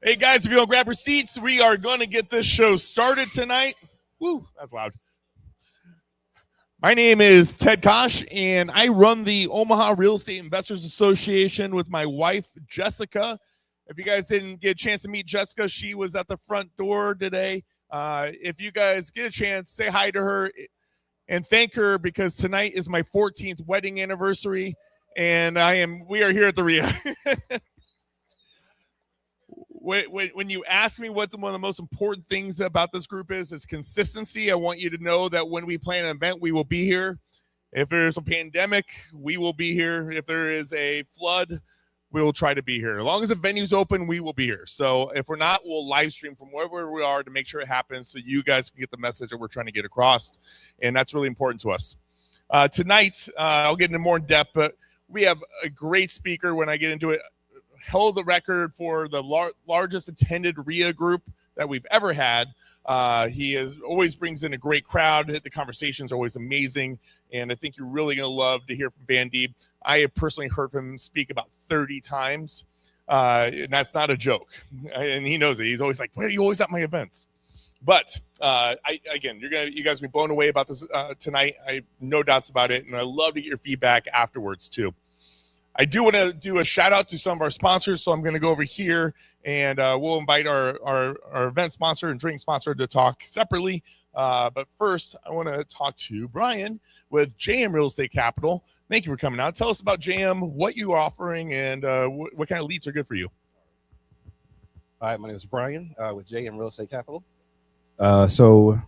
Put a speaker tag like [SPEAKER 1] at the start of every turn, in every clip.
[SPEAKER 1] Hey guys, if you want to grab your seats, we are going to get this show started tonight. Woo, that's loud. My name is Ted Kosh, and I run the Omaha Real Estate Investors Association with my wife, Jessica. If you guys didn't get a chance to meet Jessica, she was at the front door today. If you guys get a chance, say hi to her and thank her, because tonight is my 14th wedding anniversary, and we are here at the REIA. When you ask me what one of the most important things about this group is consistency. I want you to know that when we plan an event, we will be here. If there's a pandemic, we will be here. If there is a flood, we will try to be here. As long as the venue's open, we will be here. So if we're not, we'll live stream from wherever we are to make sure it happens so you guys can get the message that we're trying to get across. And that's really important to us. Tonight, I'll get into more in depth, but we have a great speaker when I get into it. Held the record for the largest attended REIA group that we've ever had. He always brings in a great crowd. The conversations are always amazing, and I think you're really going to love to hear from Van DEEB. I have personally heard him speak about 30 times, and that's not a joke. And he knows it. He's always like, "Where are you always at my events?" But you guys will be blown away about this tonight. I have no doubts about it, and I love to get your feedback afterwards too. I do want to do a shout out to some of our sponsors, so I'm going to go over here and we'll invite our event sponsor and drink sponsor to talk separately. But first, I want to talk to Brian with JM Real Estate Capital. Thank you for coming out. Tell us about JM, what you're offering, and what kind of leads are good for you.
[SPEAKER 2] All right, my name is Brian with JM Real Estate Capital. So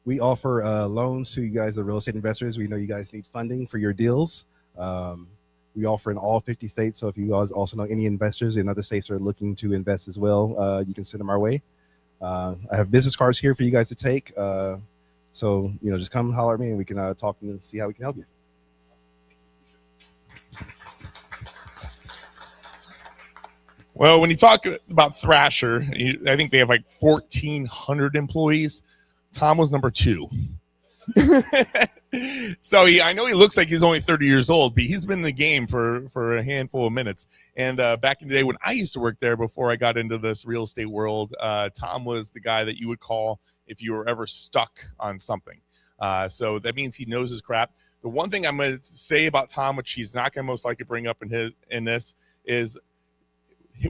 [SPEAKER 2] we offer loans to you guys, the real estate investors. We know you guys need funding for your deals. We offer in all 50 states. So if you guys also know any investors in other states that are looking to invest as well, you can send them our way. I have business cards here for you guys to take. So, just come holler at me and we can talk and see how we can help you.
[SPEAKER 1] Well, when you talk about Thrasher, I think they have like 1,400 employees. Tom was number 2. So I know he looks like he's only 30 years old, but he's been in the game for a handful of minutes. And back in the day when I used to work there, before I got into this real estate world, Tom was the guy that you would call if you were ever stuck on something. So that means he knows his crap. The one thing I'm going to say about Tom, which he's not going to most likely bring up in this, is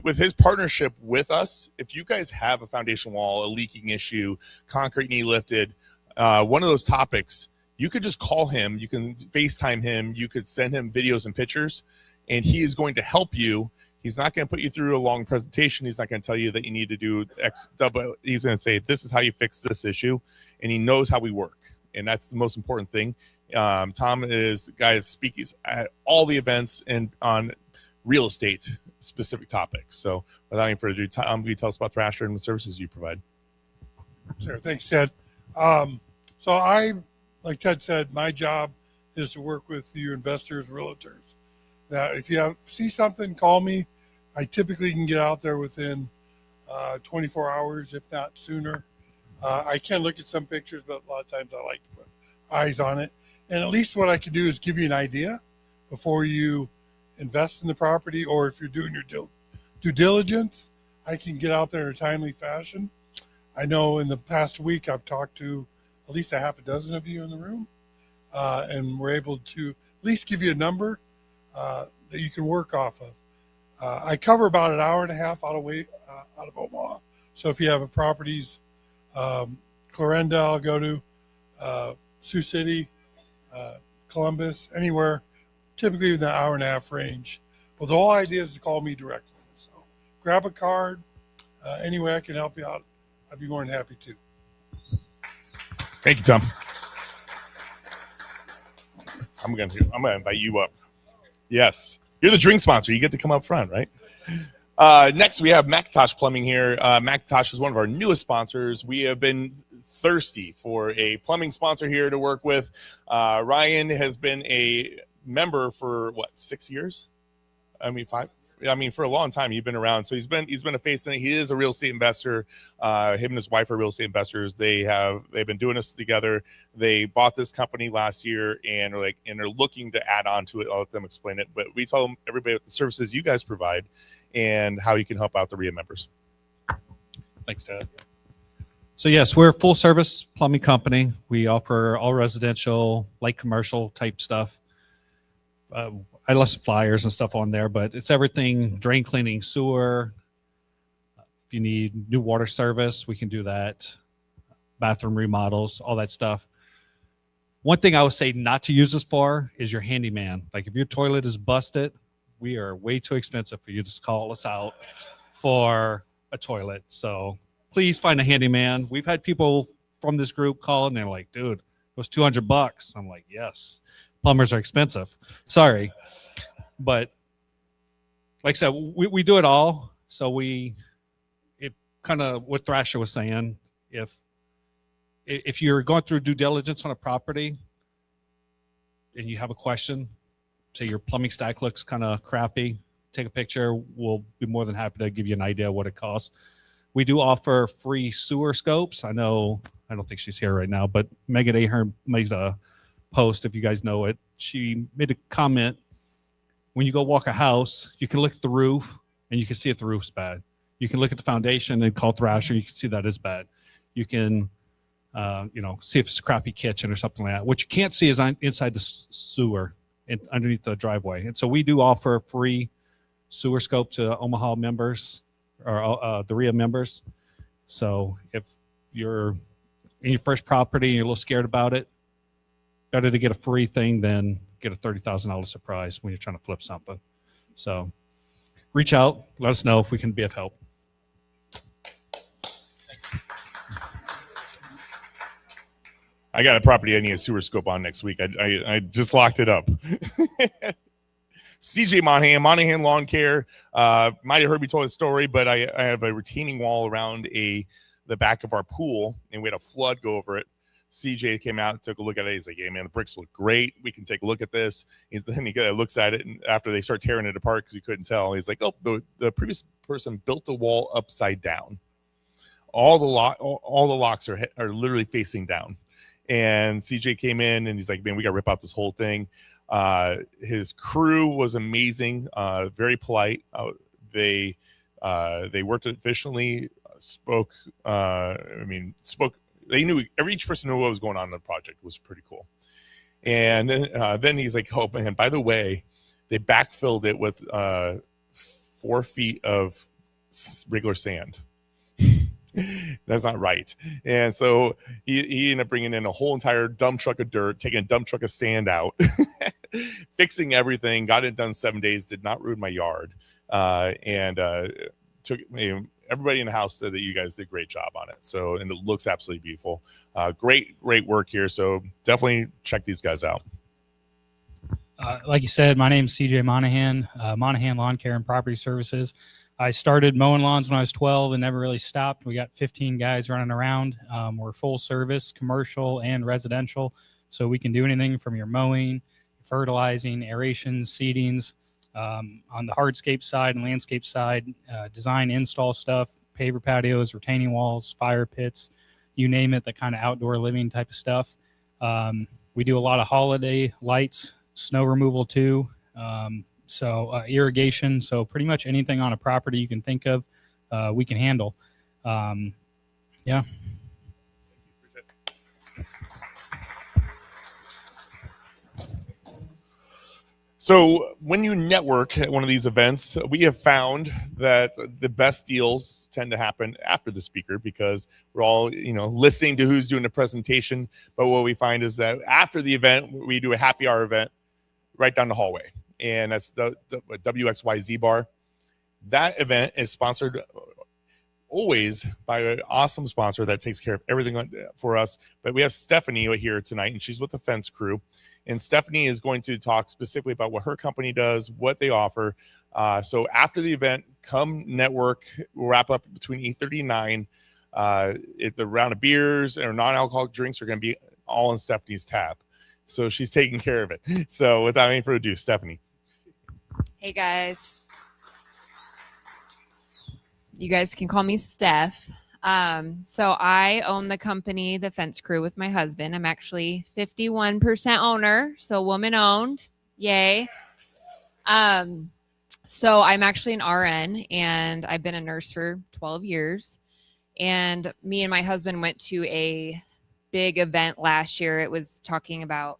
[SPEAKER 1] with his partnership with us, if you guys have a foundation wall, a leaking issue, concrete need lifted, one of those topics, you could just call him, you can FaceTime him, you could send him videos and pictures, and he is going to help you. He's not going to put you through a long presentation. He's not going to tell you that you need to do X. He's going to say, this is how you fix this issue, and he knows how we work, and that's the most important thing. Tom is the guy that speaks at all the events and on real estate specific topics. So without any further ado, Tom, will you tell us about Thrasher and what services you provide?
[SPEAKER 3] Sure. Thanks, Ted. So like Ted said, my job is to work with you investors, realtors. That if you see something, call me. I typically can get out there within 24 hours, if not sooner. I can look at some pictures, but a lot of times I like to put eyes on it. And at least what I can do is give you an idea before you invest in the property, or if you're doing your due diligence, I can get out there in a timely fashion. I know in the past week I've talked to at least a half a dozen of you in the room, and we're able to at least give you a number that you can work off of. I cover about an hour and a half out of Omaha. So if you have properties, Clarinda, I'll go to Sioux City, Columbus, anywhere, typically in the hour and a half range. But the whole idea is to call me directly. So grab a card. Any way I can help you out, I'd be more than happy to.
[SPEAKER 1] Thank you, Tom. I'm gonna invite you up. Yes, you're the drink sponsor. You get to come up front, right? Next, we have Macintosh Plumbing here. Macintosh is one of our newest sponsors. We have been thirsty for a plumbing sponsor here to work with. Ryan has been a member for 6 years? 5. For a long time, you've been around. So he's been a face in it. He is a real estate investor. Him and his wife are real estate investors. They've been doing this together. They bought this company last year and they're looking to add on to it. I'll let them explain it. But we tell them everybody what the services you guys provide and how you can help out the REIA members.
[SPEAKER 4] Thanks, Ted. So yes, we're a full service plumbing company. We offer all residential, light commercial type stuff. I left some flyers and stuff on there, but it's everything: drain cleaning, sewer. If you need new water service, we can do that. Bathroom remodels, all that stuff. One thing I would say not to use this for is your handyman. Like if your toilet is busted, we are way too expensive for you to just call us out for a toilet. So please find a handyman. We've had people from this group call and they're like, dude, it was $200. I'm like, yes, plumbers are expensive. Sorry. But like I said, we do it all. So it kind of what Thrasher was saying, if you're going through due diligence on a property and you have a question, say your plumbing stack looks kind of crappy, take a picture. We'll be more than happy to give you an idea of what it costs. We do offer free sewer scopes. I don't think she's here right now, but Megan Ahern made a post, if you guys know it. She made a comment. When you go walk a house, you can look at the roof and you can see if the roof's bad. You can look at the foundation and call Thrasher. You can see that is bad. You can see if it's a crappy kitchen or something like that. What you can't see is inside the sewer and underneath the driveway. And so we do offer free sewer scope to Omaha members or the REIA members. So if you're in your first property and you're a little scared about it, better to get a free thing than get a $30,000 surprise when you're trying to flip something. So reach out, let us know if we can be of help.
[SPEAKER 1] I got a property I need a sewer scope on next week. I just locked it up. CJ Monahan Lawn Care. Might have heard me tell his story, but I have a retaining wall around the back of our pool, and we had a flood go over it. CJ came out and took a look at it. He's like, hey, man, the bricks look great. We can take a look at this. Then he looks at it, and after they start tearing it apart because he couldn't tell, he's like, oh, the previous person built the wall upside down. All the locks are literally facing down. And CJ came in and he's like, man, we got to rip out this whole thing. His crew was amazing, very polite. They worked efficiently, spoke. They knew each person knew what was going on in the project. It was pretty cool. And then he's like, oh, man, by the way, they backfilled it with 4 feet of regular sand. That's not right. And so he ended up bringing in a whole entire dump truck of dirt, taking a dump truck of sand out, fixing everything, got it done 7 days, did not ruin my yard. Took everybody in the house said that you guys did a great job on it. So, and it looks absolutely beautiful. Great work here. So definitely check these guys out.
[SPEAKER 5] Like you said, my name is CJ Monahan, Monahan Lawn Care and Property Services. I started mowing lawns when I was 12 and never really stopped. We got 15 guys running around. We're full service, commercial and residential. So we can do anything from your mowing, fertilizing, aerations, seedings. On the hardscape side and landscape side, design, install stuff, paver patios, retaining walls, fire pits, you name it, that kind of outdoor living type of stuff. We do a lot of holiday lights, snow removal too. Irrigation. So pretty much anything on a property you can think of, we can handle. Yeah.
[SPEAKER 1] So when you network at one of these events, we have found that the best deals tend to happen after the speaker because we're all, listening to who's doing the presentation. But what we find is that after the event, we do a happy hour event right down the hallway. And that's the WXYZ bar. That event is sponsored always by an awesome sponsor that takes care of everything for us. But we have Stephanie here tonight, and she's with the Fence Crew. And Stephanie is going to talk specifically about what her company does, what they offer. So after the event, come network. We'll wrap up between 8:30 and 9. The round of beers or non-alcoholic drinks are going to be all in Stephanie's tab. So she's taking care of it. So without any further ado, Stephanie.
[SPEAKER 6] Hey guys. You guys can call me Steph. So I own the company, The Fence Crew, with my husband. I'm actually 51% owner, so woman owned. Yay. So I'm actually an RN, and I've been a nurse for 12 years. And me and my husband went to a big event last year. It was talking about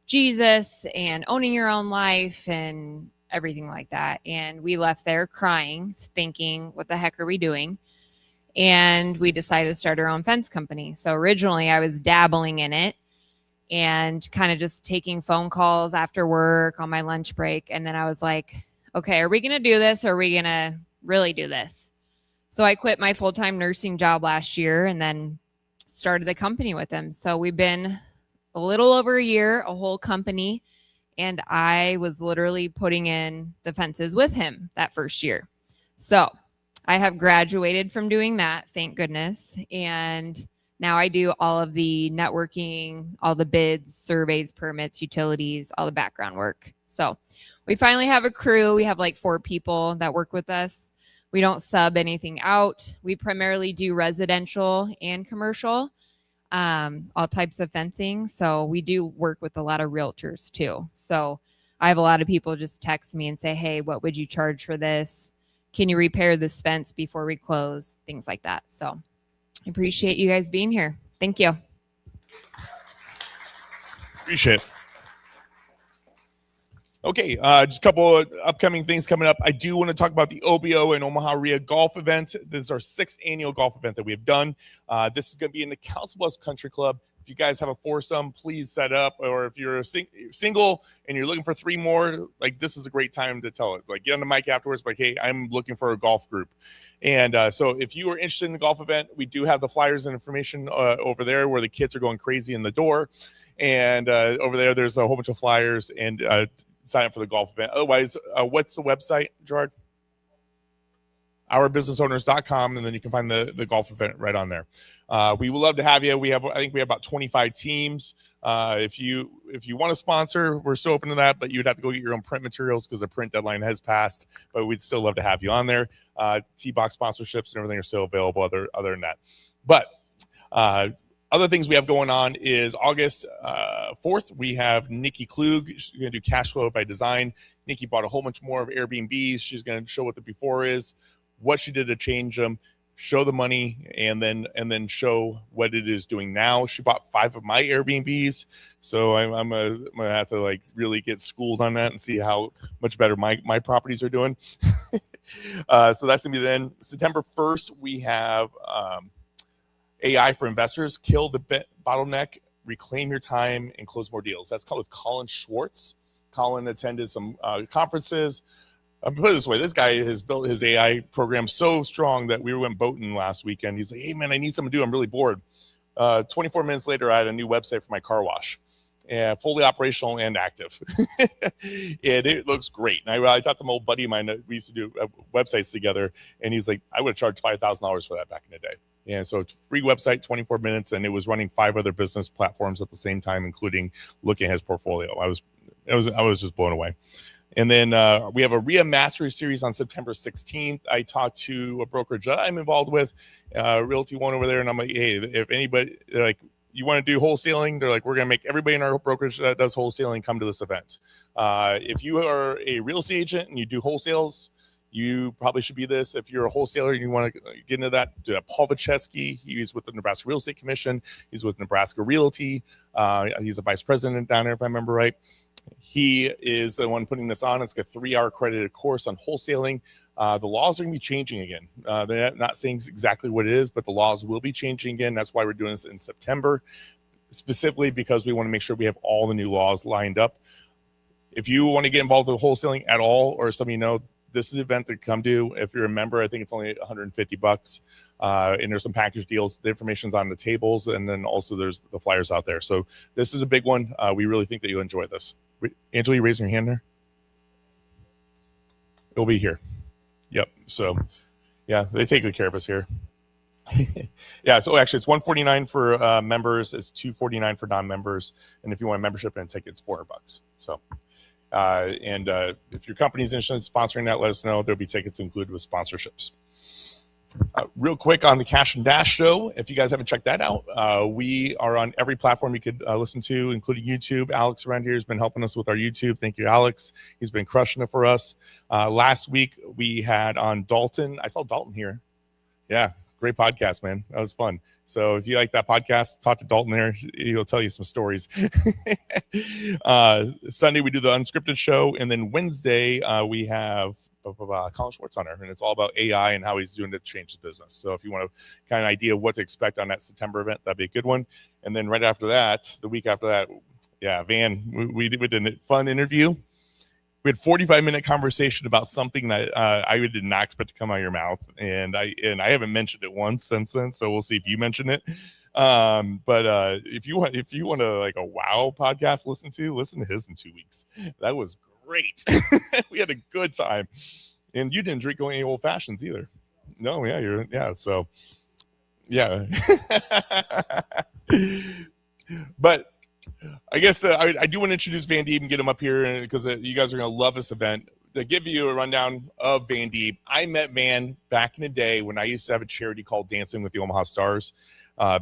[SPEAKER 6] Jesus and owning your own life and everything like that. And we left there crying, thinking, what the heck are we doing? And we decided to start our own fence company. So originally I was dabbling in it and kind of just taking phone calls after work on my lunch break. And then I was like, okay, are we going to do this or are we going to really do this? So I quit my full-time nursing job last year and then started the company with him. So we've been a little over a year, a whole company, and I was literally putting in the fences with him that first year. So I have graduated from doing that, thank goodness. And now I do all of the networking, all the bids, surveys, permits, utilities, all the background work. So we finally have a crew. We have like 4 people that work with us. We don't sub anything out. We primarily do residential and commercial, all types of fencing. So we do work with a lot of realtors too. So I have a lot of people just text me and say, hey, what would you charge for this? Can you repair this fence before we close? Things like that. So I appreciate you guys being here. Thank you.
[SPEAKER 1] Appreciate it. Okay, just a couple of upcoming things coming up. I do want to talk about the OBO and Omaha REIA golf event. This is our 6th annual golf event that we have done. This is going to be in the Council Bluffs Country Club. If you guys have a foursome, please set up. Or if you're single and you're looking for 3 more, like this is a great time to tell it. Like get on the mic afterwards, like, hey, I'm looking for a golf group. And so if you are interested in the golf event, we do have the flyers and information over there where the kids are going crazy in the door. And over there, there's a whole bunch of flyers and sign up for the golf event. Otherwise, what's the website, Gerard? OurBusinessOwners.com, and then you can find the golf event right on there. We would love to have you. I think we have about 25 teams. If you want to sponsor, we're so open to that, but you'd have to go get your own print materials because the print deadline has passed. But we'd still love to have you on there. T-Box sponsorships and everything are still available. Other than that, but other things we have going on is August 4th, we have Nikki Klug. She's going to do cash flow by design. Nikki bought a whole bunch more of Airbnbs. She's going to show what the before is, what she did to change them, show the money, and then show what it is doing now. She bought 5 of my Airbnbs, so I'm gonna have to like really get schooled on that and see how much better my properties are doing. So that's gonna be then September 1st. We have AI for investors, kill the bottleneck, reclaim your time, and close more deals. That's called with Colin Schwartz. Colin attended some conferences. I'll put it this way, this guy has built his AI program so strong that we went boating last weekend. He's like, hey, man, I need something to do. I'm really bored. 24 minutes later, I had a new website for my car wash. And fully operational and active. And it looks great. And I talked to my old buddy of mine that we used to do websites together, and he's like, I would have charged $5,000 for that back in the day. And so it's free website, 24 minutes, and it was running 5 other business platforms at the same time, including looking at his portfolio. I was just blown away. And then we have a REIA Mastery Series on September 16th. I talked to a brokerage that I'm involved with, Realty One over there, and I'm like, hey, if anybody, like, you want to do wholesaling, they're like, we're going to make everybody in our brokerage that does wholesaling come to this event. If you are a real estate agent and you do wholesales, you probably should be this. If you're a wholesaler and you want to get into that, Paul Vacheski, he's with the Nebraska Real Estate Commission. He's with Nebraska Realty. He's a vice president down there, if I remember right. He is the one putting this on. It's a 3-hour accredited course on wholesaling. The laws are going to be changing again. They're not saying exactly what it is, but the laws will be changing again. That's why we're doing this in September, specifically because we want to make sure we have all the new laws lined up. If you want to get involved with wholesaling at all, or some of you know, this is an event to come to. If you're a member, I think it's only $150. And there's some package deals. The information's on the tables, and then also there's the flyers out there. So this is a big one. We really think that you'll enjoy this. Angela, you raising your hand there? It'll be here. Yep. So, yeah, they take good care of us here. Yeah. So actually, it's $149 for members. It's $249 for non-members. And if you want a membership and ticket, it's $400. So, if your company's interested in sponsoring that, let us know. There'll be tickets included with sponsorships. Real quick on the Cash and Dash show, if you guys haven't checked that out, we are on every platform you could listen to, including YouTube. Alex around here has been helping us with our YouTube. Thank you, Alex. He's been crushing it for us. Last week we had on Dalton. I saw Dalton here. Yeah, great podcast, man. That was fun. So if you like that podcast, talk to Dalton there. He'll tell you some stories. Sunday, we do the unscripted show. And then Wednesday, we have Colin Schwartz on there. And it's all about AI and how he's doing to change his business. So if you want to kind of idea what to expect on that September event, that'd be a good one. And then right after that, the week after that, yeah, Van, we did a fun interview. We had 45-minute conversation about something that I did not expect to come out of your mouth, and I haven't mentioned it once since then. So we'll see if you mention it. But if you want to like a wow podcast, listen to his in 2 weeks. That was great. We had a good time, and you didn't drink any old fashions either. No, yeah, so yeah. But I guess I do want to introduce Van DEEB and get him up here because you guys are going to love this event. To give you a rundown of Van DEEB, I met Van back in the day when I used to have a charity called Dancing with the Omaha Stars.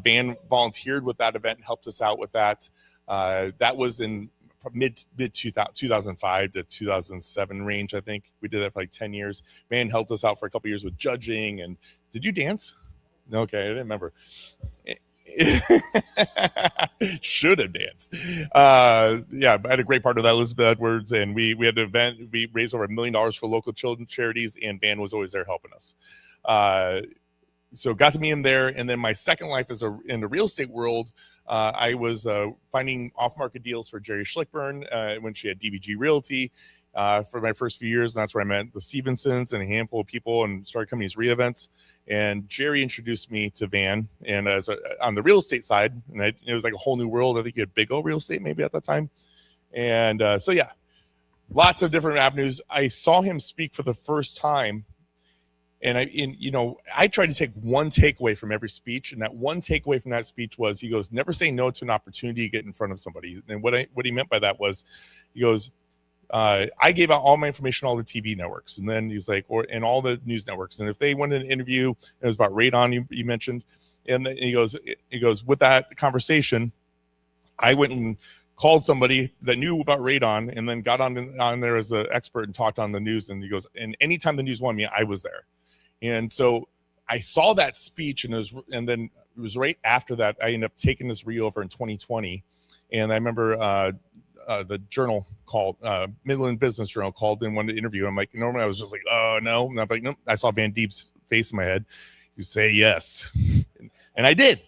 [SPEAKER 1] Van volunteered with that event and helped us out with that. That was in mid 2005 to 2007 range, I think. We did that for like 10 years. Van helped us out for a couple years with judging. And did you dance? Okay, I didn't remember. Should have danced. Yeah, I had a great part of that, Elizabeth Edwards, and we had an event. We raised over $1 million for local children's charities, and Van was always there helping us. So got to meet him there, and then my second life is in the real estate world. I was finding off-market deals for Jerry Schlickburn when she had DEEB Realty for my first few years, and that's where I met the Stevensons and a handful of people and started coming to these REIA events. And Jerry introduced me to Van, and on the real estate side, and it was like a whole new world. I think you had Big O Real Estate maybe at that time, and so yeah, lots of different avenues. I saw him speak for the first time. And I tried to take one takeaway from every speech, and that one takeaway from that speech was he goes, "Never say no to an opportunity to get in front of somebody." And what he meant by that was, he goes, "I gave out all my information, all the TV networks, and then he's like, and all the news networks, and if they wanted an interview, it was about radon you mentioned, and then he goes, with that conversation, I went and called somebody that knew about radon, and then got on there as an expert and talked on the news, and he goes, and anytime the news wanted me, I was there." And so I saw that speech, and then it was right after that I ended up taking this REIA over in 2020. And I remember the journal called Midland Business Journal called and wanted to interview. I'm like, normally I was just like, oh no, and I'm like, no. I saw Van DEEB's face in my head. You say yes, and I did,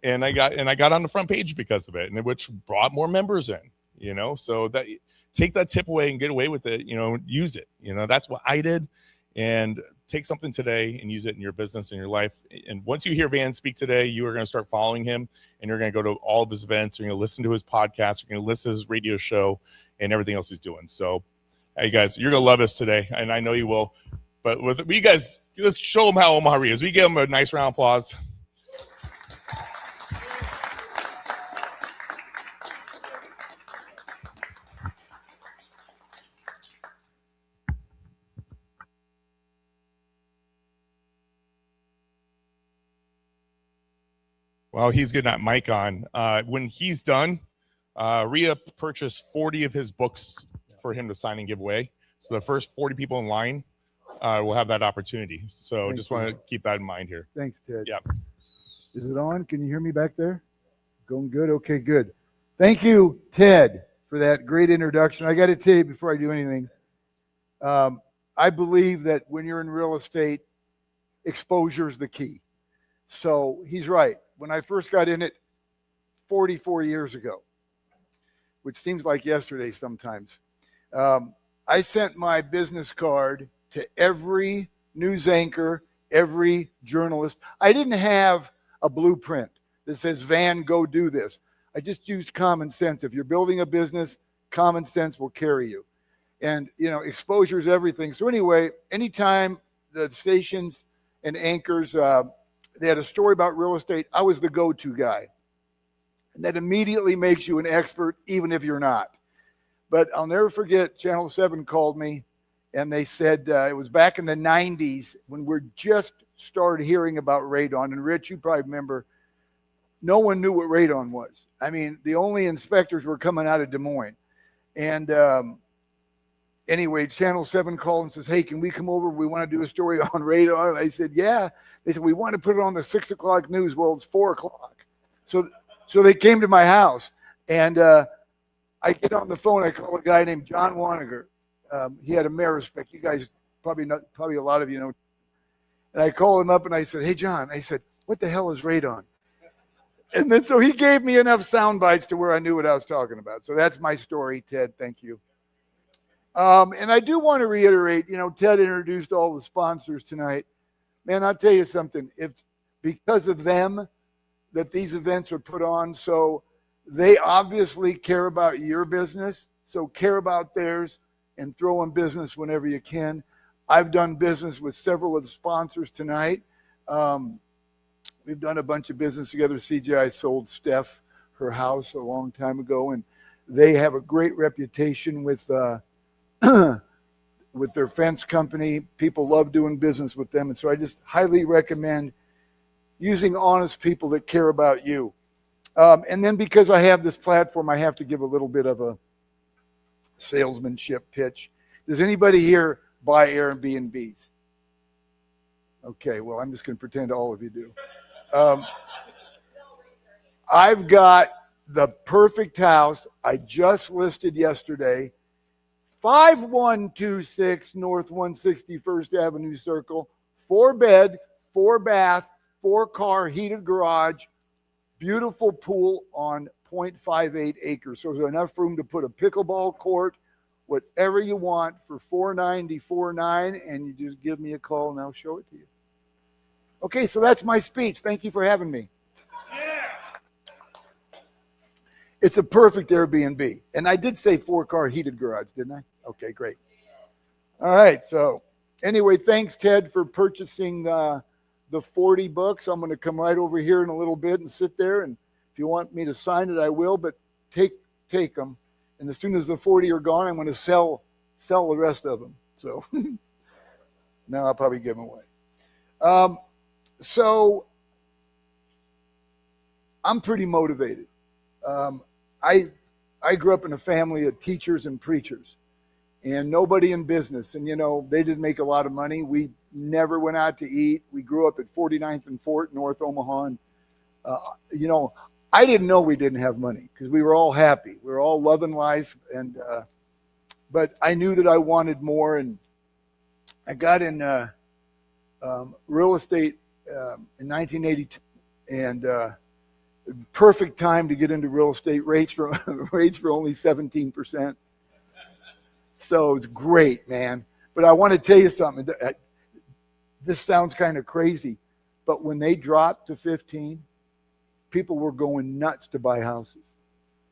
[SPEAKER 1] and I got on the front page because of it, and which brought more members in. So that take that tip away and get away with it. Use it. That's what I did. And take something today and use it in your business and your life. And once you hear Van speak today, you are going to start following him, and you're going to go to all of his events. You're going to listen to his podcast. You're going to listen to his radio show and everything else he's doing. So, hey guys, you're going to love us today, and I know you will. But with you guys, let's show them how Omaha REIA is. We give them a nice round of applause. Well, he's getting that mic on. When he's done, REIA purchased 40 of his books for him to sign and give away. So the first 40 people in line will have that opportunity. So
[SPEAKER 7] Thank
[SPEAKER 1] just
[SPEAKER 7] you.
[SPEAKER 1] want to keep that in mind here.
[SPEAKER 7] Thanks, Ted.
[SPEAKER 1] Yeah.
[SPEAKER 7] Is it on? Can you hear me back there? Going good? Okay, good. Thank you, Ted, for that great introduction. I got to tell you before I do anything, I believe that when you're in real estate, exposure is the key. So he's right. When I first got in it 44 years ago, which seems like yesterday sometimes, I sent my business card to every news anchor, every journalist. I didn't have a blueprint that says, Van, go do this. I just used common sense. If you're building a business, common sense will carry you. And, exposure is everything. So anyway, anytime the stations and anchors, they had a story about real estate, I was the go-to guy. And that immediately makes you an expert, even if you're not. But I'll never forget, Channel 7 called me, and they said it was back in the 90s when we just started hearing about radon. And Rich, you probably remember, no one knew what radon was. I mean, the only inspectors were coming out of Des Moines. And anyway, Channel 7 called and says, hey, can we come over? We want to do a story on radar. I said, yeah. They said, we want to put it on the 6 o'clock news. Well, it's 4 o'clock. So they came to my house, and I get on the phone. I call a guy named John Waniger. He had a Amerispec. You guys probably a lot of you know. And I called him up and I said, hey, John, I said, what the hell is radon? And then so he gave me enough sound bites to where I knew what I was talking about. So that's my story, Ted. Thank you. And I do want to reiterate, Ted introduced all the sponsors tonight. Man, I'll tell you something. It's because of them that these events are put on. So they obviously care about your business. So care about theirs and throw in business whenever you can. I've done business with several of the sponsors tonight. We've done a bunch of business together. CGI sold Steph her house a long time ago, and they have a great reputation with their fence company. People love doing business with them, and so I just highly recommend using honest people that care about you. And then because I have this platform, I have to give a little bit of a salesmanship pitch. Does anybody here buy Airbnbs? Okay, well, I'm just going to pretend all of you do. I've got the perfect house I just listed yesterday, 5126 North 161st Avenue Circle, 4-bed, 4-bath, 4-car heated garage, beautiful pool on 0.58 acres. So there's enough room to put a pickleball court, whatever you want for $494.9, and you just give me a call and I'll show it to you. Okay, so that's my speech. Thank you for having me. Yeah. It's a perfect Airbnb. And I did say 4-car heated garage, didn't I? Okay, great. All right, so anyway, thanks, Ted, for purchasing the 40 books. I'm going to come right over here in a little bit and sit there. And if you want me to sign it, I will, but take them. And as soon as the 40 are gone, I'm going to sell the rest of them. So now I'll probably give them away. So I'm pretty motivated. I grew up in a family of teachers and preachers, and nobody in business. And, they didn't make a lot of money. We never went out to eat. We grew up at 49th and Fort, North Omaha. And, I didn't know we didn't have money because we were all happy. We were all loving life. And but I knew that I wanted more. And I got in real estate in 1982, and perfect time to get into real estate. Rates were only 17%, so it's great, man. But I want to tell you something. This sounds kind of crazy, but when they dropped to 15, people were going nuts to buy houses.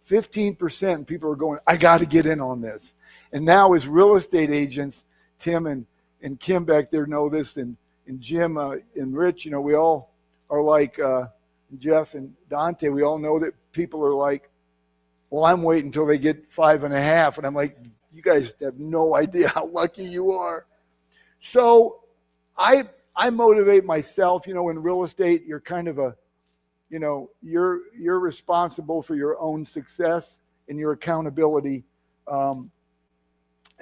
[SPEAKER 7] 15%, people were going, I got to get in on this. And now as real estate agents, Tim and Kim back there know this, and Jim and Rich, we all are like Jeff and Dante. We all know that people are like, well, I'm waiting until they get 5.5. And I'm like, you guys have no idea how lucky you are. So I motivate myself. In real estate, you're kind of you're responsible for your own success and your accountability. And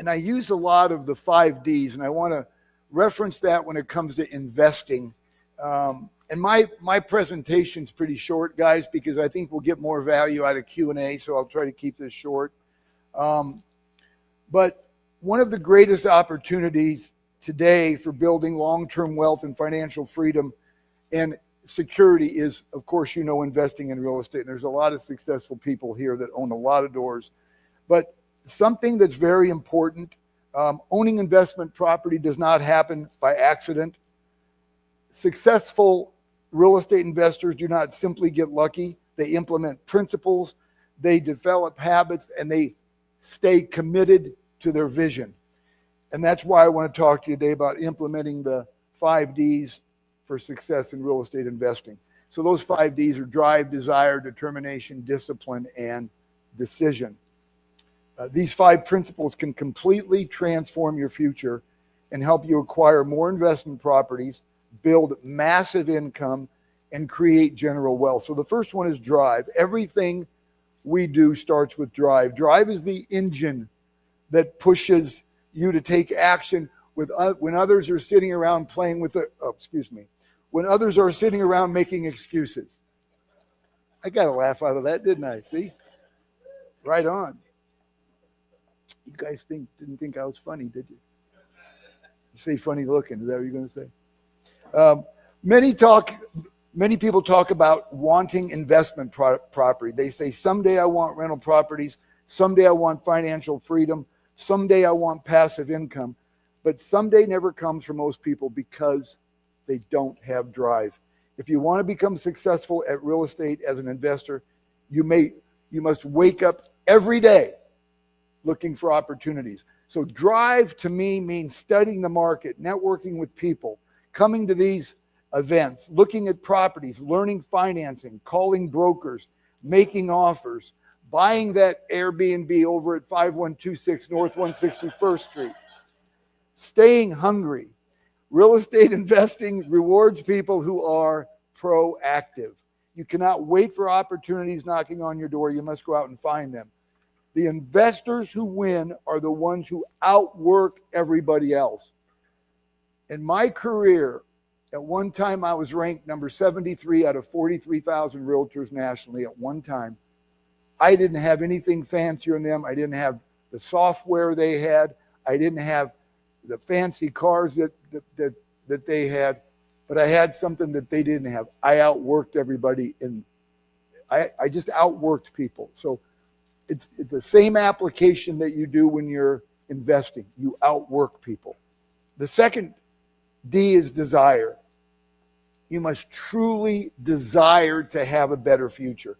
[SPEAKER 7] I use a lot of the 5 Ds, and I want to reference that when it comes to investing. And my presentation's pretty short, guys, because I think we'll get more value out of Q&A, so I'll try to keep this short. But one of the greatest opportunities today for building long-term wealth and financial freedom and security is, of course, investing in real estate. And there's a lot of successful people here that own a lot of doors. But something that's very important, owning investment property does not happen by accident. Successful real estate investors do not simply get lucky. They implement principles, they develop habits, and they stay committed to their vision. And that's why I want to talk to you today about implementing the 5 Ds for success in real estate investing. So those 5 Ds are drive, desire, determination, discipline, and decision. These 5 principles can completely transform your future and help you acquire more investment properties, build massive income, and create general wealth. So the first one is drive. Everything we do starts with drive. Drive is the engine that pushes you to take action when others are sitting around playing with when others are sitting around making excuses. I got a laugh out of that, didn't I? See? Right on. You guys didn't think I was funny, did you? You say funny looking. Is that what you're going to say? Many people talk about wanting investment property. They say, someday I want rental properties. Someday I want financial freedom. Someday I want passive income. But someday never comes for most people because they don't have drive. If you want to become successful at real estate as an investor, you must wake up every day looking for opportunities. So drive to me means studying the market, networking with people, coming to these events, looking at properties, learning financing, calling brokers, making offers, buying that Airbnb over at 5126 North 161st Street, staying hungry. Real estate investing rewards people who are proactive. You cannot wait for opportunities knocking on your door. You must go out and find them. The investors who win are the ones who outwork everybody else. In my career, at one time I was ranked number 73 out of 43,000 realtors nationally at one time. I didn't have anything fancier than them. I didn't have the software they had. I didn't have the fancy cars that they had, but I had something that they didn't have. I outworked everybody, and I just outworked people. So it's the same application that you do when you're investing. You outwork people. The second D is desire. You must truly desire to have a better future.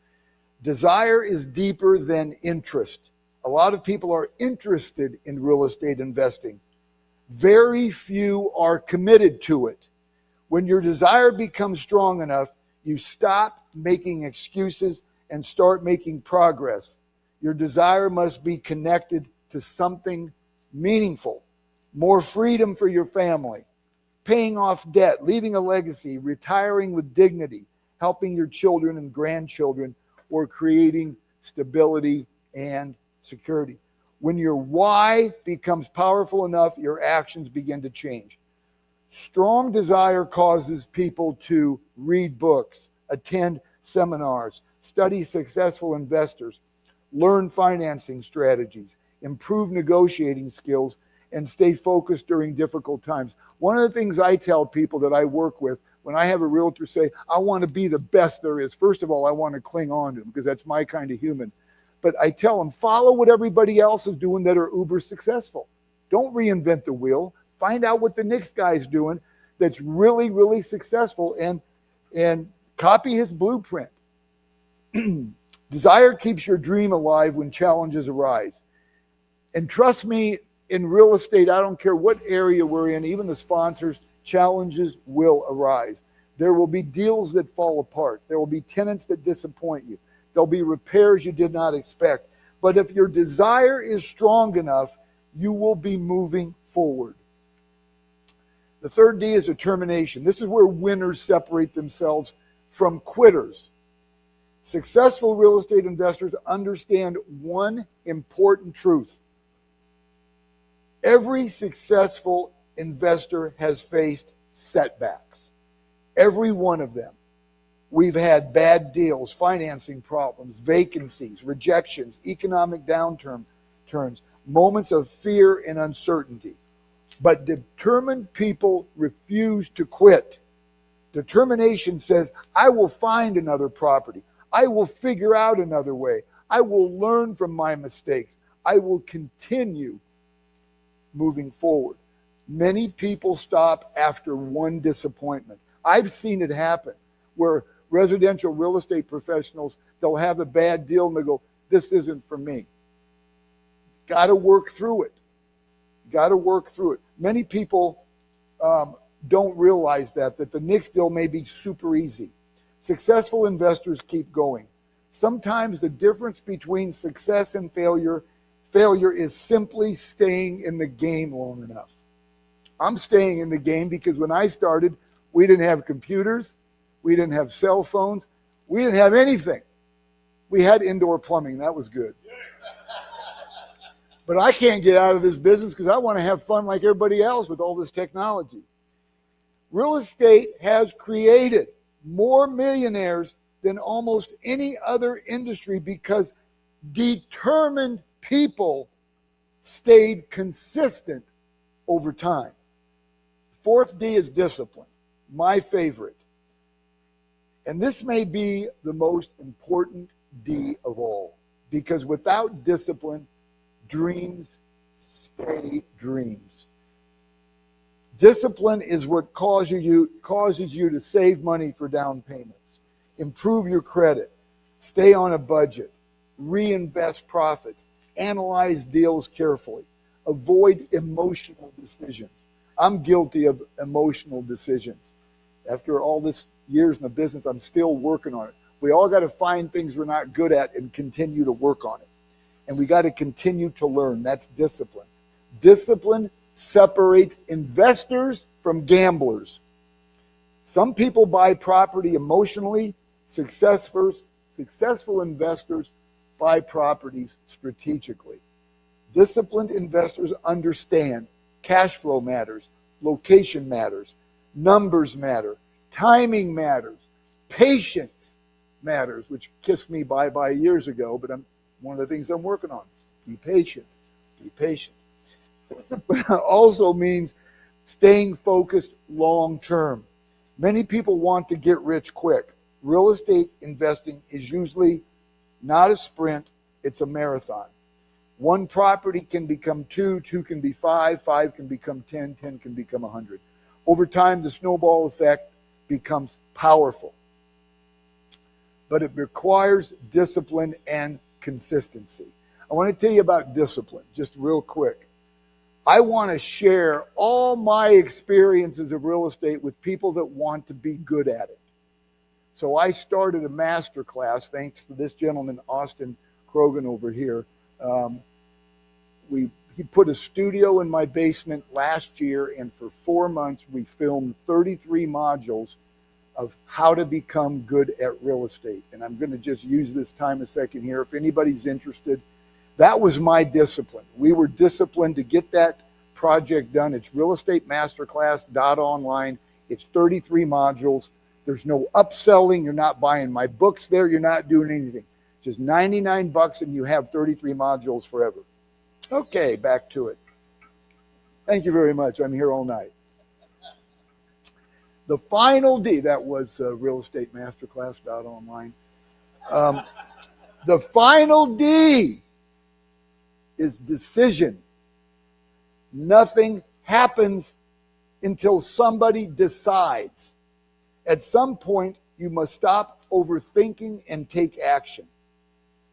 [SPEAKER 7] Desire is deeper than interest. A lot of people are interested in real estate investing. Very few are committed to it. When your desire becomes strong enough, you stop making excuses and start making progress. Your desire must be connected to something meaningful. More freedom for your family, paying off debt, leaving a legacy, retiring with dignity, helping your children and grandchildren, or creating stability and security. When your why becomes powerful enough, your actions begin to change. Strong desire causes people to read books, attend seminars, study successful investors, learn financing strategies, improve negotiating skills, and stay focused during difficult times. One of the things I tell people that I work with, when I have a realtor say, I want to be the best there is, first of all, I want to cling on to them because that's my kind of human. But I tell them, follow what everybody else is doing that are uber successful. Don't reinvent the wheel. Find out what the next guy's doing that's really, really successful and copy his blueprint. Desire keeps your dream alive when challenges arise. And trust me, in real estate, I don't care what area we're in, even the sponsors, challenges will arise. There will be deals that fall apart. There will be tenants that disappoint you. There'll be repairs you did not expect. But if your desire is strong enough, you will be moving forward. The third D is determination. This is where winners separate themselves from quitters. Successful real estate investors understand one important truth. Every successful investor has faced setbacks. Every one of them. We've had bad deals, financing problems, vacancies, rejections, economic downturns, moments of fear and uncertainty. But determined people refuse to quit. Determination says, I will find another property. I will figure out another way. I will learn from my mistakes. I will continue moving forward. Many people stop after one disappointment. I've seen it happen where residential real estate professionals, they'll have a bad deal and they go, this isn't for me. Got to work through it. Got to work through it. Many people don't realize that the next deal may be super easy. Successful investors keep going. Sometimes the difference between success and failure is simply staying in the game long enough. I'm staying in the game because when I started, we didn't have computers. We didn't have cell phones. We didn't have anything. We had indoor plumbing. That was good. But I can't get out of this business because I want to have fun like everybody else with all this technology. Real estate has created more millionaires than almost any other industry because determined people stayed consistent over time. Fourth D is discipline, my favorite. And this may be the most important D of all, because without discipline, dreams stay dreams. Discipline is what causes you to save money for down payments, improve your credit, stay on a budget, reinvest profits, analyze deals carefully, avoid emotional decisions. I'm guilty of emotional decisions. After all this years in the business, I'm still working on it. We all got to find things we're not good at and continue to work on it. And we got to continue to learn. That's discipline. Discipline separates investors from gamblers. Some people buy property emotionally. Successful investors buy properties strategically. Disciplined investors understand cash flow matters, location matters, numbers matter, timing matters, patience matters, which kissed me bye-bye years ago, but one of the things I'm working on. Be patient. Be patient. Discipline also means staying focused long term. Many people want to get rich quick. Real estate investing is usually not a sprint, it's a marathon. One property can become two can be five can become 10 can become 100. Over time, the snowball effect becomes powerful. But it requires discipline and consistency. I want to tell you about discipline, just real quick. I want to share all my experiences of real estate with people that want to be good at it. So I started a master class, thanks to this gentleman, Austin Krogan over here. He put a studio in my basement last year, and for 4 months, we filmed 33 modules of how to become good at real estate. And I'm going to just use this time a second here. If anybody's interested, that was my discipline. We were disciplined to get that project done. It's realestatemasters.online. It's 33 modules. There's no upselling. You're not buying my books there. You're not doing anything. Just $99 and you have 33 modules forever. Okay, back to it. Thank you very much. I'm here all night. The final D, that was realestatemasters.online. The final D is decision. Nothing happens until somebody decides. At some point, you must stop overthinking and take action.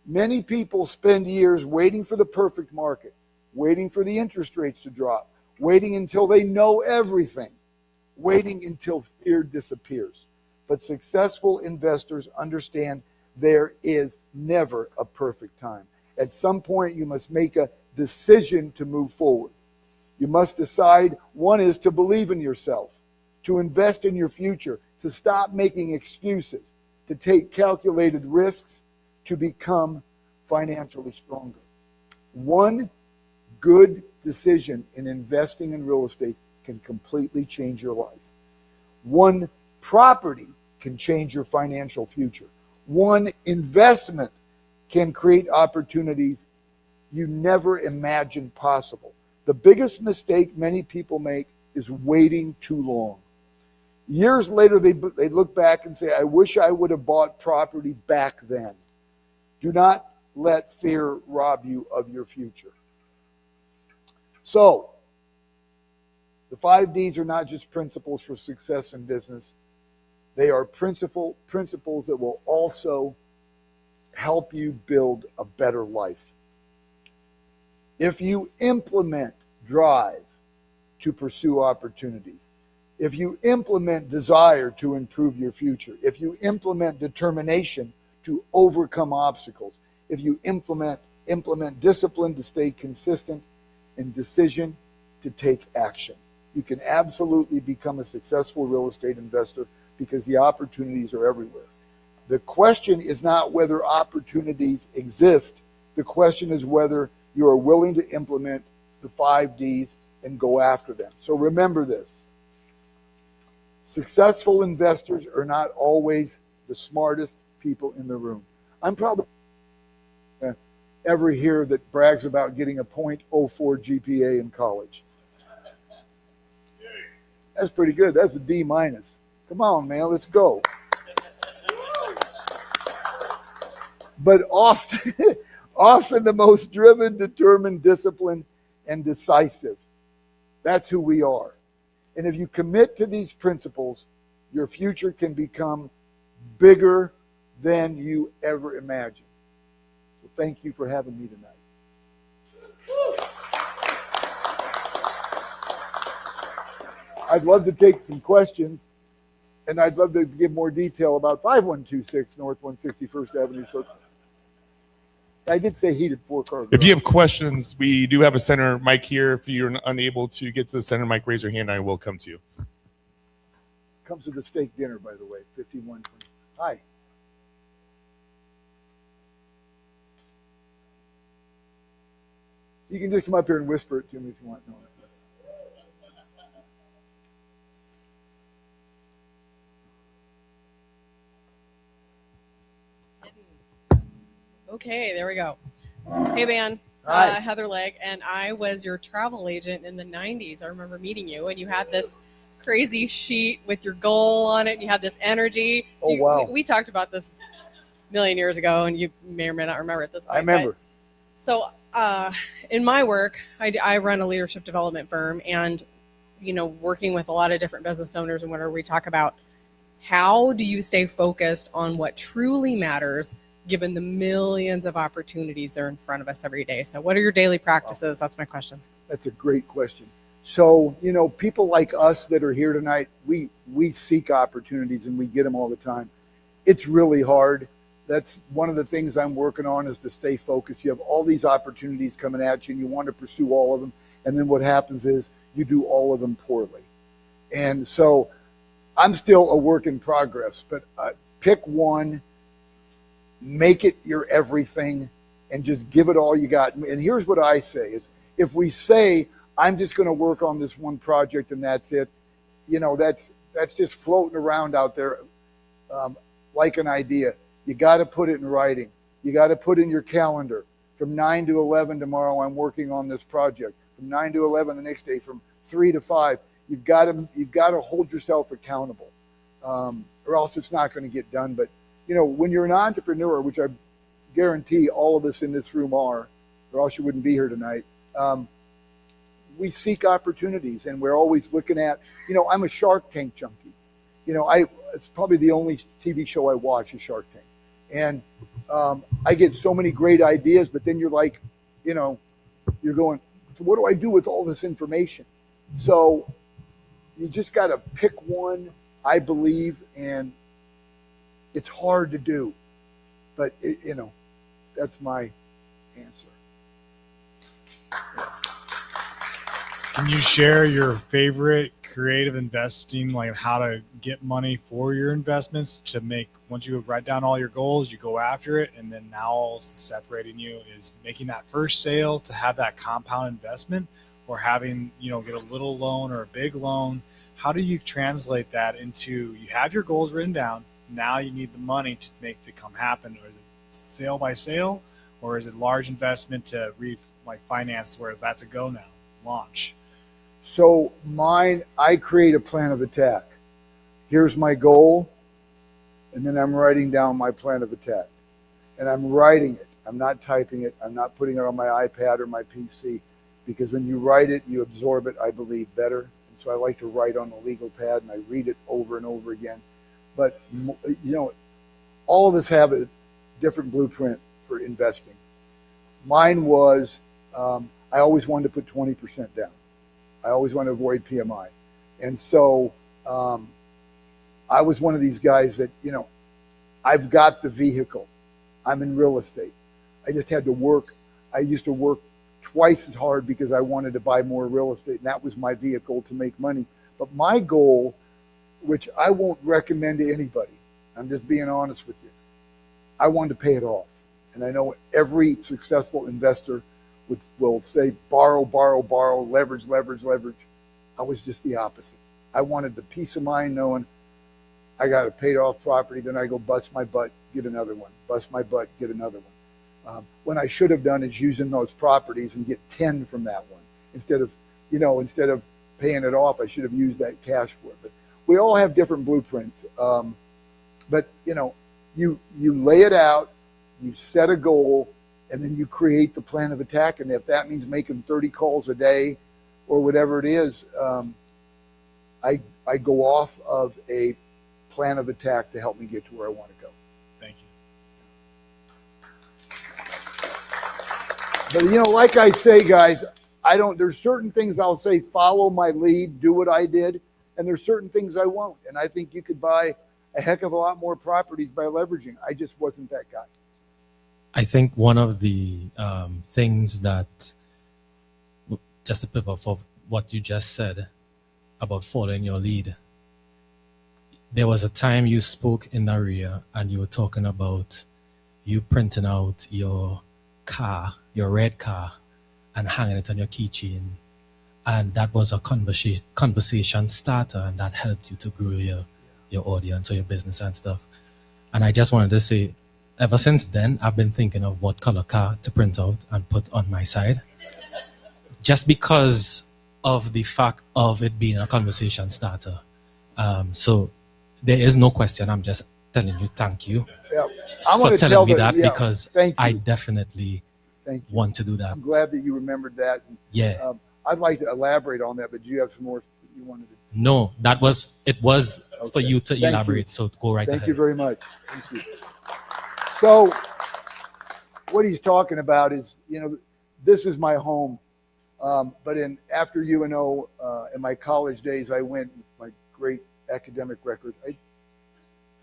[SPEAKER 7] Many people spend years waiting for the perfect market, waiting for the interest rates to drop, waiting until they know everything, waiting until fear disappears. But successful investors understand there is never a perfect time. At some point, you must make a decision to move forward. You must decide. One is to believe in yourself, to invest in your future, to stop making excuses, to take calculated risks, to become financially stronger. One good decision in investing in real estate can completely change your life. One property can change your financial future. One investment can create opportunities you never imagined possible. The biggest mistake many people make is waiting too long. Years later, they look back and say, I wish I would have bought property back then. Do not let fear rob you of your future. So, the 5 Ds are not just principles for success in business. They are principles that will also help you build a better life. If you implement drive to pursue opportunities, if you implement desire to improve your future, if you implement determination to overcome obstacles, if you implement discipline to stay consistent, and decision to take action, you can absolutely become a successful real estate investor because the opportunities are everywhere. The question is not whether opportunities exist. The question is whether you are willing to implement the 5 Ds and go after them. So remember this. Successful investors are not always the smartest people in the room. I'm probably ever here that brags about getting a .04 GPA in college. That's pretty good. That's a D minus. Come on, man, let's go. But often the most driven, determined, disciplined, and decisive. That's who we are. And if you commit to these principles, your future can become bigger than you ever imagined. So thank you for having me tonight. I'd love to take some questions, and I'd love to give more detail about 5126 North 161st Avenue. So I did say heated 4-car.
[SPEAKER 1] If you have questions, we do have a center mic here. If you're unable to get to the center mic, raise your hand. I will come to you.
[SPEAKER 7] Comes with the steak dinner, by the way, 5120. Hi. You can just come up here and whisper it to me if you want. No.
[SPEAKER 8] Okay, there we go. Hey, man.
[SPEAKER 7] Hi.
[SPEAKER 8] Heather Legg, and I was your travel agent in the 90s. I remember meeting you, and you had this crazy sheet with your goal on it, and you had this energy.
[SPEAKER 7] Oh, wow.
[SPEAKER 8] We talked about this a million years ago, and you may or may not remember at this point.
[SPEAKER 7] I remember.
[SPEAKER 8] So in my work, I run a leadership development firm, and, working with a lot of different business owners, and whenever we talk about how do you stay focused on what truly matters given the millions of opportunities that are in front of us every day. So what are your daily practices? That's my question.
[SPEAKER 7] That's a great question. So, people like us that are here tonight, we seek opportunities and we get them all the time. It's really hard. That's one of the things I'm working on, is to stay focused. You have all these opportunities coming at you and you want to pursue all of them. And then what happens is you do all of them poorly. And so I'm still a work in progress, but pick one, make it your everything, and just give it all you got. And here's what I say is, if we say, I'm just going to work on this one project and that's it, that's just floating around out there like an idea. You got to put it in writing. You got to put in your calendar. From 9 to 11 tomorrow, I'm working on this project. From 9 to 11 the next day, from 3 to 5. You've got to hold yourself accountable, or else it's not going to get done. But when you're an entrepreneur, which I guarantee all of us in this room are, or else you wouldn't be here tonight, we seek opportunities, and we're always looking at, I'm a Shark Tank junkie. It's probably the only TV show I watch is Shark Tank. And I get so many great ideas, but then you're like, you're going, so what do I do with all this information? So you just got to pick one, I believe, and it's hard to do, but that's my answer.
[SPEAKER 9] Can you share your favorite creative investing, like how to get money for your investments to make, once you write down all your goals, you go after it, and then now all that's separating you is making that first sale to have that compound investment, or having, get a little loan or a big loan? How do you translate that into, you have your goals written down, now you need the money to make it come happen? Or is it sale by sale, or is it large investment to finance where that's a go now, launch?
[SPEAKER 7] So mine, I create a plan of attack. Here's my goal, and then I'm writing down my plan of attack. And I'm writing it. I'm not typing it. I'm not putting it on my iPad or my PC, because when you write it, you absorb it, I believe, better. And so I like to write on a legal pad, and I read it over and over again. But, all of us have a different blueprint for investing. Mine was, I always wanted to put 20% down. I always want to avoid PMI. And so I was one of these guys that, I've got the vehicle. I'm in real estate. I just had to work. I used to work twice as hard because I wanted to buy more real estate, and that was my vehicle to make money. But my goal, which I won't recommend to anybody, I'm just being honest with you, I wanted to pay it off. And I know every successful investor will say borrow, borrow, borrow, leverage, leverage, leverage. I was just the opposite. I wanted the peace of mind knowing I got a paid off property, then I go bust my butt, get another one, bust my butt, get another one. When I should have done is using those properties and get 10 from that one instead of paying it off. I should have used that cash for it. But we all have different blueprints. But you lay it out, you set a goal, and then you create the plan of attack. And if that means making 30 calls a day or whatever it is, I go off of a plan of attack to help me get to where I want to go.
[SPEAKER 9] Thank you.
[SPEAKER 7] But like I say, guys, there's certain things I'll say, follow my lead, do what I did, and there's certain things I won't. And I think you could buy a heck of a lot more properties by leveraging. I just wasn't that guy.
[SPEAKER 10] I think one of the things that, just to pivot off of what you just said about following your lead, there was a time you spoke in REIA and you were talking about you printing out your car, your red car, and hanging it on your keychain. And that was a conversation starter, and that helped you to grow your audience or your business and stuff. And I just wanted to say, ever since then, I've been thinking of what color car to print out and put on my side, just because of the fact of it being a conversation starter. So there is no question. I'm just telling you, thank you for telling me that, because I definitely want to do that.
[SPEAKER 7] I'm glad that you remembered that.
[SPEAKER 10] Yeah.
[SPEAKER 7] I'd like to elaborate on that, but do you have some more you wanted to?
[SPEAKER 10] No, it was for you to elaborate. So go right ahead.
[SPEAKER 7] Thank you very much. Thank you. So what he's talking about is, this is my home. But after UNO, in my college days, I went with my great academic record.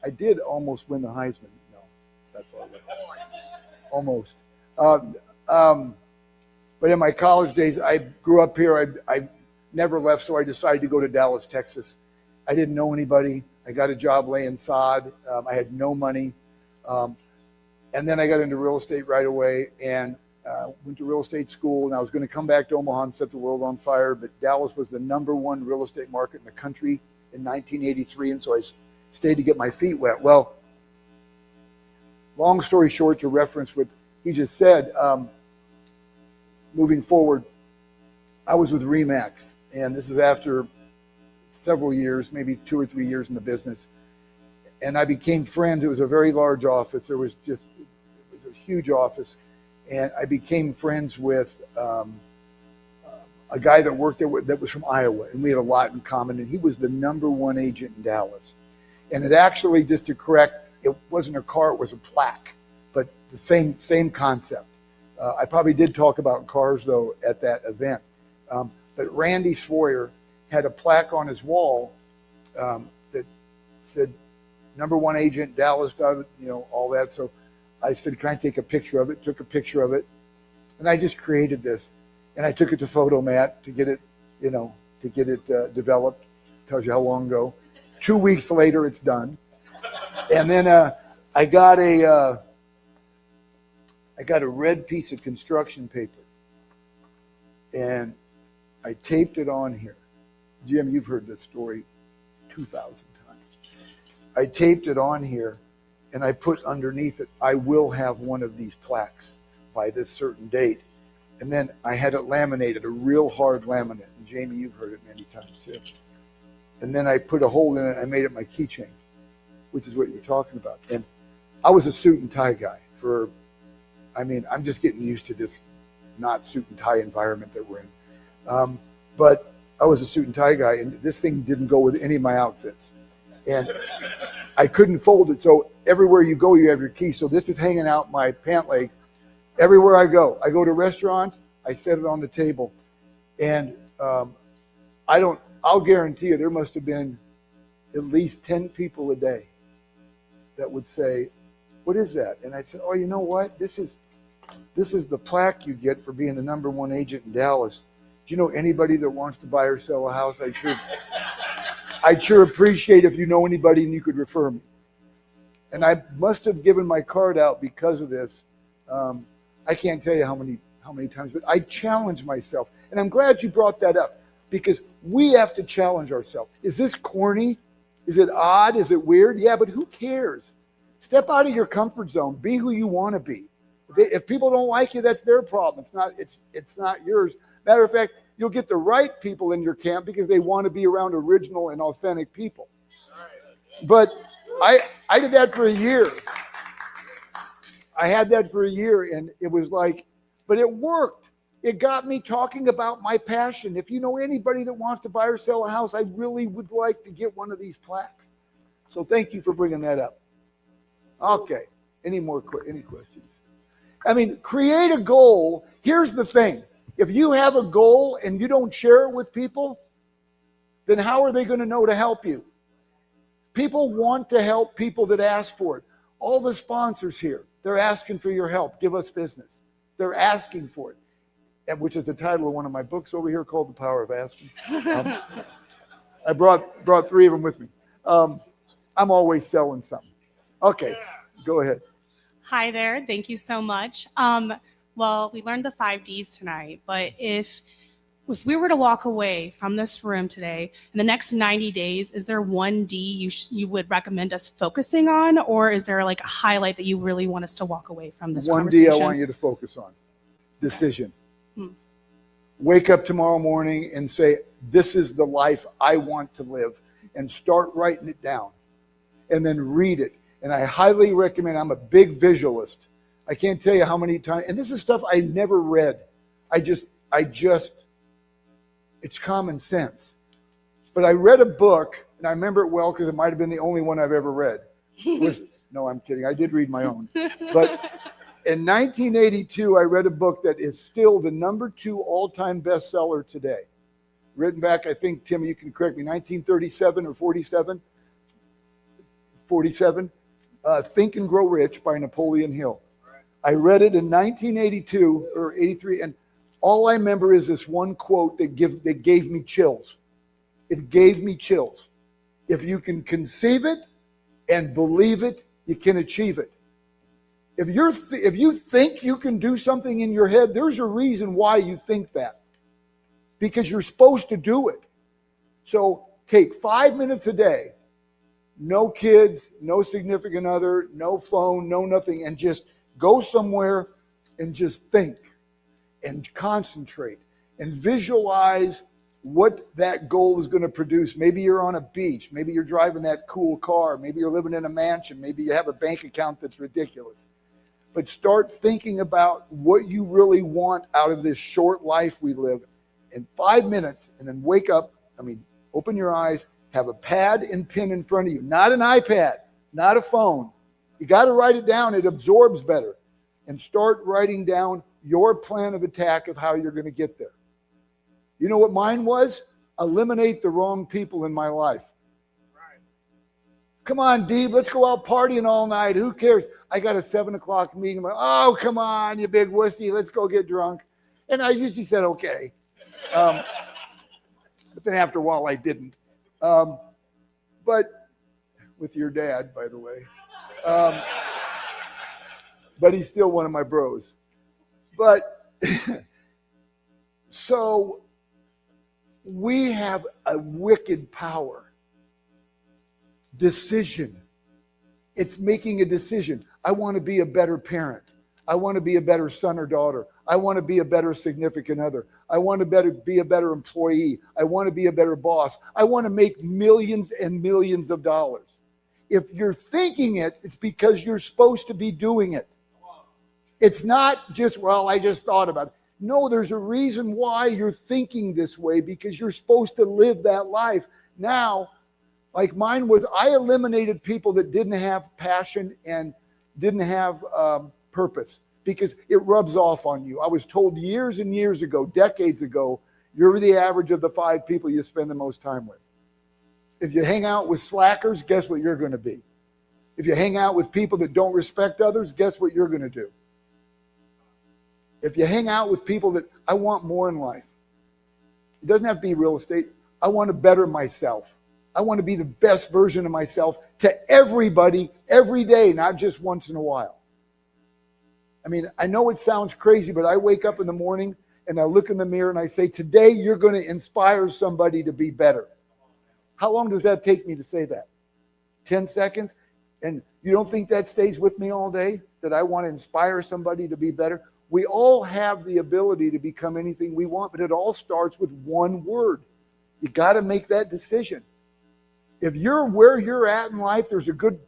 [SPEAKER 7] I did almost win the Heisman. No, that's all right. Almost. But in my college days, I grew up here. I never left, so I decided to go to Dallas, Texas. I didn't know anybody. I got a job laying sod. I had no money. And then I got into real estate right away and went to real estate school. And I was going to come back to Omaha and set the world on fire. But Dallas was the #1 real estate market in the country in 1983. And so I stayed to get my feet wet. Well, long story short, to reference what he just said, moving forward, I was with RE/MAX, and this is after several years, maybe 2 or 3 years in the business. And I became friends. It was a very large office. It was a huge office. And I became friends with a guy that worked there that was from Iowa, and we had a lot in common. And he was the #1 agent in Dallas. And it actually, just to correct, it wasn't a car, it was a plaque, but the same concept. I probably did talk about cars, though, at that event. But Randy Swoyer had a plaque on his wall that said, #1 agent, Dallas, all that. So I said, can I take a picture of it? Took a picture of it. And I just created this. And I took it to Photomat to get it, developed. Tells you how long ago. 2 weeks later, it's done. And then I got a red piece of construction paper, and I taped it on here. Jim, you've heard this story 2,000 times. I taped it on here, and I put underneath it, I will have one of these plaques by this certain date. And then I had it laminated, a real hard laminate. And Jamie, you've heard it many times too. And then I put a hole in it, I made it my keychain, which is what you're talking about. And I was a suit and tie guy I'm just getting used to this not suit and tie environment that we're in. But I was a suit and tie guy, and this thing didn't go with any of my outfits. And I couldn't fold it. So everywhere you go, you have your key. So this is hanging out my pant leg. Everywhere I go to restaurants, I set it on the table. And I'll guarantee you there must have been at least 10 people a day that would say, what is that? And I'd say, oh, you know what? This is the plaque you get for being the #1 agent in Dallas. Do you know anybody that wants to buy or sell a house? I'd sure appreciate if you know anybody and you could refer me. And I must have given my card out because of this. I can't tell you how many how many times, but I challenge myself. And I'm glad you brought that up because we have to challenge ourselves. Is this corny? Is it odd? Is it weird? Yeah, but who cares? Step out of your comfort zone. Be who you want to be. If people don't like you, that's their problem. It's not yours. Matter of fact, you'll get the right people in your camp because they want to be around original and authentic people. But I did that for a year. I had that for a year, and it was like, but it worked. It got me talking about my passion. If you know anybody that wants to buy or sell a house, I really would like to get one of these plaques. So thank you for bringing that up. Okay. Any questions? I mean, create a goal. Here's the thing. If you have a goal and you don't share it with people, then how are they going to know to help you? People want to help people that ask for it. All the sponsors here, they're asking for your help. Give us business. They're asking for it, which is the title of one of my books over here called The Power of Asking. I brought 3 of them with me. I'm always selling something. Okay, go ahead.
[SPEAKER 11] Hi there. Thank you so much. Well, we learned the 5 Ds tonight, but if we were to walk away from this room today in the next 90 days, is there one D you would recommend us focusing on, or is there like a highlight that you really want us to walk away from this conversation?
[SPEAKER 7] One D I want you to focus on. Decision. Wake up tomorrow morning and say, this is the life I want to live, and start writing it down and then read it. And I highly recommend, I'm a big visualist. I can't tell you how many times, and this is stuff I never read. I just, it's common sense. But I read a book, and I remember it well because it might have been the only one I've ever read. No, I'm kidding. I did read my own. But in 1982, I read a book that is still the #2 all-time bestseller today. Written back, I think, Tim, you can correct me, 1937 or 47? 47. Think and Grow Rich by Napoleon Hill. I read it in 1982 or 83, and all I remember is this one quote that gave me chills. It gave me chills. If you can conceive it and believe it, you can achieve it. If you think you can do something in your head, there's a reason why you think that. Because you're supposed to do it. So take 5 minutes a day, no kids, no significant other, no phone, no nothing, and just go somewhere and just think and concentrate and visualize what that goal is going to produce. Maybe you're on a beach. Maybe you're driving that cool car. Maybe you're living in a mansion. Maybe you have a bank account that's ridiculous. But start thinking about what you really want out of this short life we live in 5 minutes, and then wake up. Open your eyes, have a pad and pen in front of you, not an iPad, not a phone. You got to write it down. It absorbs better. And start writing down your plan of attack of how you're going to get there. You know what mine was? Eliminate the wrong people in my life. Right. Come on, Deeb, let's go out partying all night. Who cares? I got a 7 o'clock meeting. I'm like, oh, come on, you big wussy. Let's go get drunk. And I usually said, okay. But then after a while, I didn't. But with your dad, by the way. But he's still one of my bros. But so we have a wicked power. Decision. It's making a decision. I want to be a better parent. I want to be a better son or daughter. I want to be a better significant other. I want to be a better employee. I want to be a better boss. I want to make millions and millions of dollars. If you're thinking it, it's because you're supposed to be doing it. It's not just, well, I just thought about it. No, there's a reason why you're thinking this way, because you're supposed to live that life. Now, like mine was, I eliminated people that didn't have passion and didn't have purpose, because it rubs off on you. I was told years and years ago, decades ago, you're the average of the 5 people you spend the most time with. If you hang out with slackers, guess what you're going to be? If you hang out with people that don't respect others, guess what you're going to do? If you hang out with people that, I want more in life. It doesn't have to be real estate. I want to better myself. I want to be the best version of myself to everybody every day, not just once in a while. I mean, I know it sounds crazy, but I wake up in the morning and I look in the mirror and I say, today you're going to inspire somebody to be better. How long does that take me to say that? 10 seconds? And you don't think that stays with me all day? That I want to inspire somebody to be better? We all have the ability to become anything we want, but it all starts with one word. You got to make that decision. If you're where you're at in life, there's a good,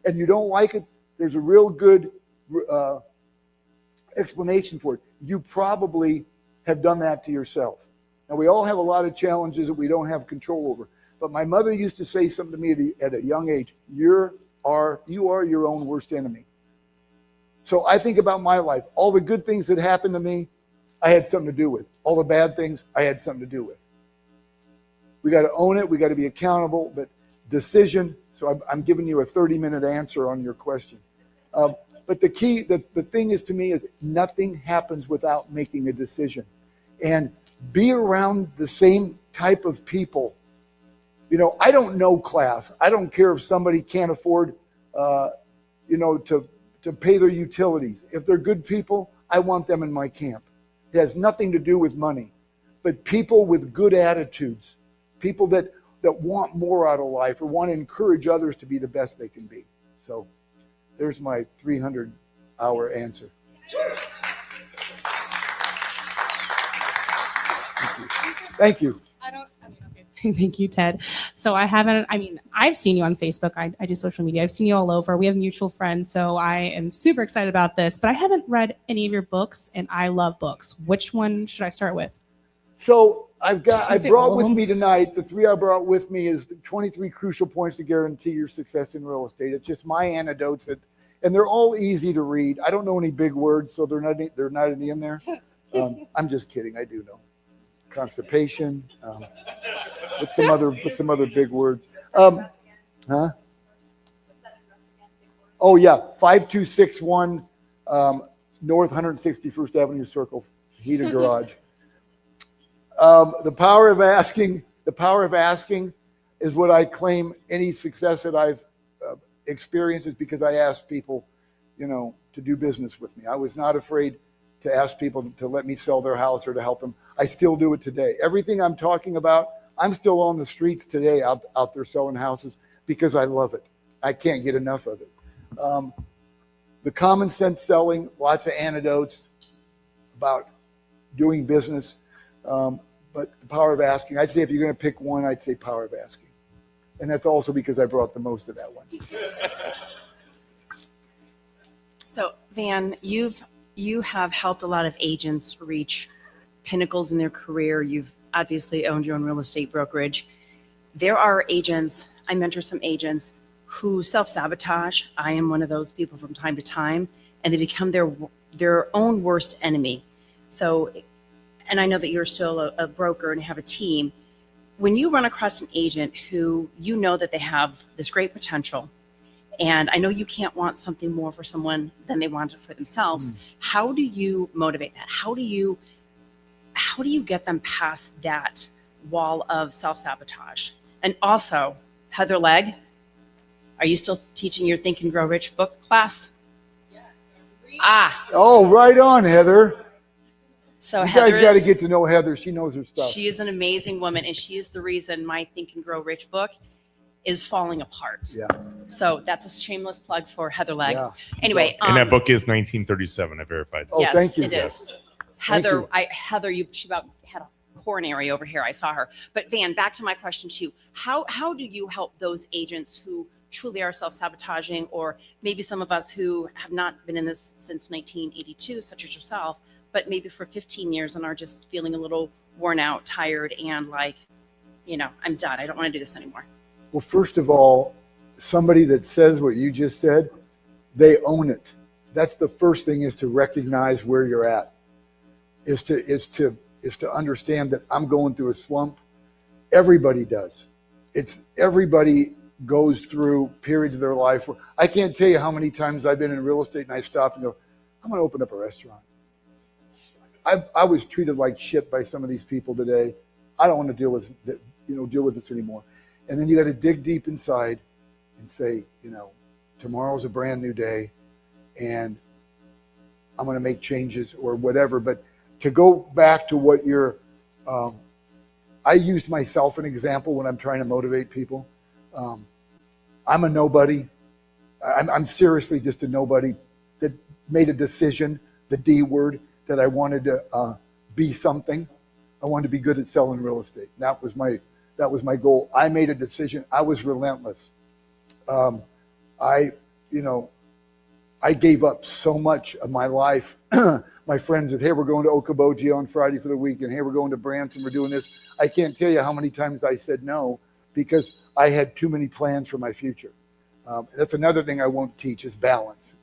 [SPEAKER 7] and you don't like it, there's a real good explanation for it. You probably have done that to yourself. Now, we all have a lot of challenges that we don't have control over. But my mother used to say something to me at a young age: you are your own worst enemy. So I think about my life. All the good things that happened to me, I had something to do with. All the bad things, I had something to do with. We got to own it. We got to be accountable. But decision. So I'm giving you a 30-minute answer on your question. But the key, the thing is to me is nothing happens without making a decision. And be around the same type of people. You know, I don't know class. I don't care if somebody can't afford, to pay their utilities. If they're good people, I want them in my camp. It has nothing to do with money. But people with good attitudes, people that want more out of life or want to encourage others to be the best they can be. So there's my 300-hour answer. Thank you.
[SPEAKER 11] Thank you, Ted. So I've seen you on Facebook. I do social media. I've seen you all over. We have mutual friends. So I am super excited about this, but I haven't read any of your books, and I love books. Which one should I start with?
[SPEAKER 7] So I brought with me tonight, the three I brought with me is the 23 crucial points to guarantee your success in real estate. It's just my anecdotes and they're all easy to read. I don't know any big words, so they're not any in there. I'm just kidding. I do know. Constipation. What's some other big words? Huh? Oh yeah, 5261 North 161st Avenue Circle, heated garage. The power of asking is what I claim any success that I've experienced is because I asked people, to do business with me. I was not afraid to ask people to let me sell their house or to help them. I still do it today. Everything I'm talking about, I'm still on the streets today out there selling houses because I love it. I can't get enough of it. The common sense selling, lots of anecdotes about doing business. But the power of asking, I'd say if you're going to pick one, I'd say power of asking. And that's also because I brought the most of that one.
[SPEAKER 12] So, Van, you have helped a lot of agents reach pinnacles in their career. You've obviously owned your own real estate brokerage. There are agents, I mentor some agents who self-sabotage. I am one of those people from time to time, and they become their own worst enemy. So, and I know that you're still a broker and have a team. When you run across an agent who you know that they have this great potential, and I know you can't want something more for someone than they want it for themselves, how do you motivate that? How do you get them past that wall of self-sabotage? And also, Heather Legg, are you still teaching your Think and Grow Rich book class? Yes.
[SPEAKER 7] Oh, right on, Heather.
[SPEAKER 12] So
[SPEAKER 7] you
[SPEAKER 12] Heather
[SPEAKER 7] guys got to get to know Heather. She knows her stuff.
[SPEAKER 12] She is an amazing woman, and she is the reason my Think and Grow Rich book is falling apart.
[SPEAKER 7] Yeah.
[SPEAKER 12] So that's a shameless plug for Heather Legg.
[SPEAKER 7] Yeah.
[SPEAKER 12] Anyway,
[SPEAKER 1] And that book is 1937. I verified.
[SPEAKER 7] Oh,
[SPEAKER 12] yes,
[SPEAKER 7] thank you.
[SPEAKER 12] it is.
[SPEAKER 7] Thank
[SPEAKER 12] Heather,
[SPEAKER 7] you.
[SPEAKER 12] she about had a coronary over here. I saw her. But Van, back to my question to you. How do you help those agents who truly are self-sabotaging, or maybe some of us who have not been in this since 1982, such as yourself, but maybe for 15 years and are just feeling a little worn out, tired, and like, I'm done. I don't want to do this anymore.
[SPEAKER 7] Well, first of all, somebody that says what you just said, they own it. That's the first thing, is to recognize where you're at, is to understand that I'm going through a slump. Everybody does. Everybody goes through periods of their life where I can't tell you how many times I've been in real estate and I stopped and go, I'm going to open up a restaurant. I was treated like shit by some of these people today. I don't want to deal with this anymore. And then you got to dig deep inside and say, tomorrow's a brand new day, and I'm going to make changes or whatever. But to go back to what you're, I use myself an example when I'm trying to motivate people. I'm a nobody. I'm seriously just a nobody that made a decision, the D word, that I wanted to be something. I wanted to be good at selling real estate. That was my goal. I made a decision. I was relentless. I gave up so much of my life. My friends said, hey, we're going to Okoboji on Friday for the weekend. Hey, we're going to Branson. We're doing this. I can't tell you how many times I said no because I had too many plans for my future. That's another thing I won't teach is balance.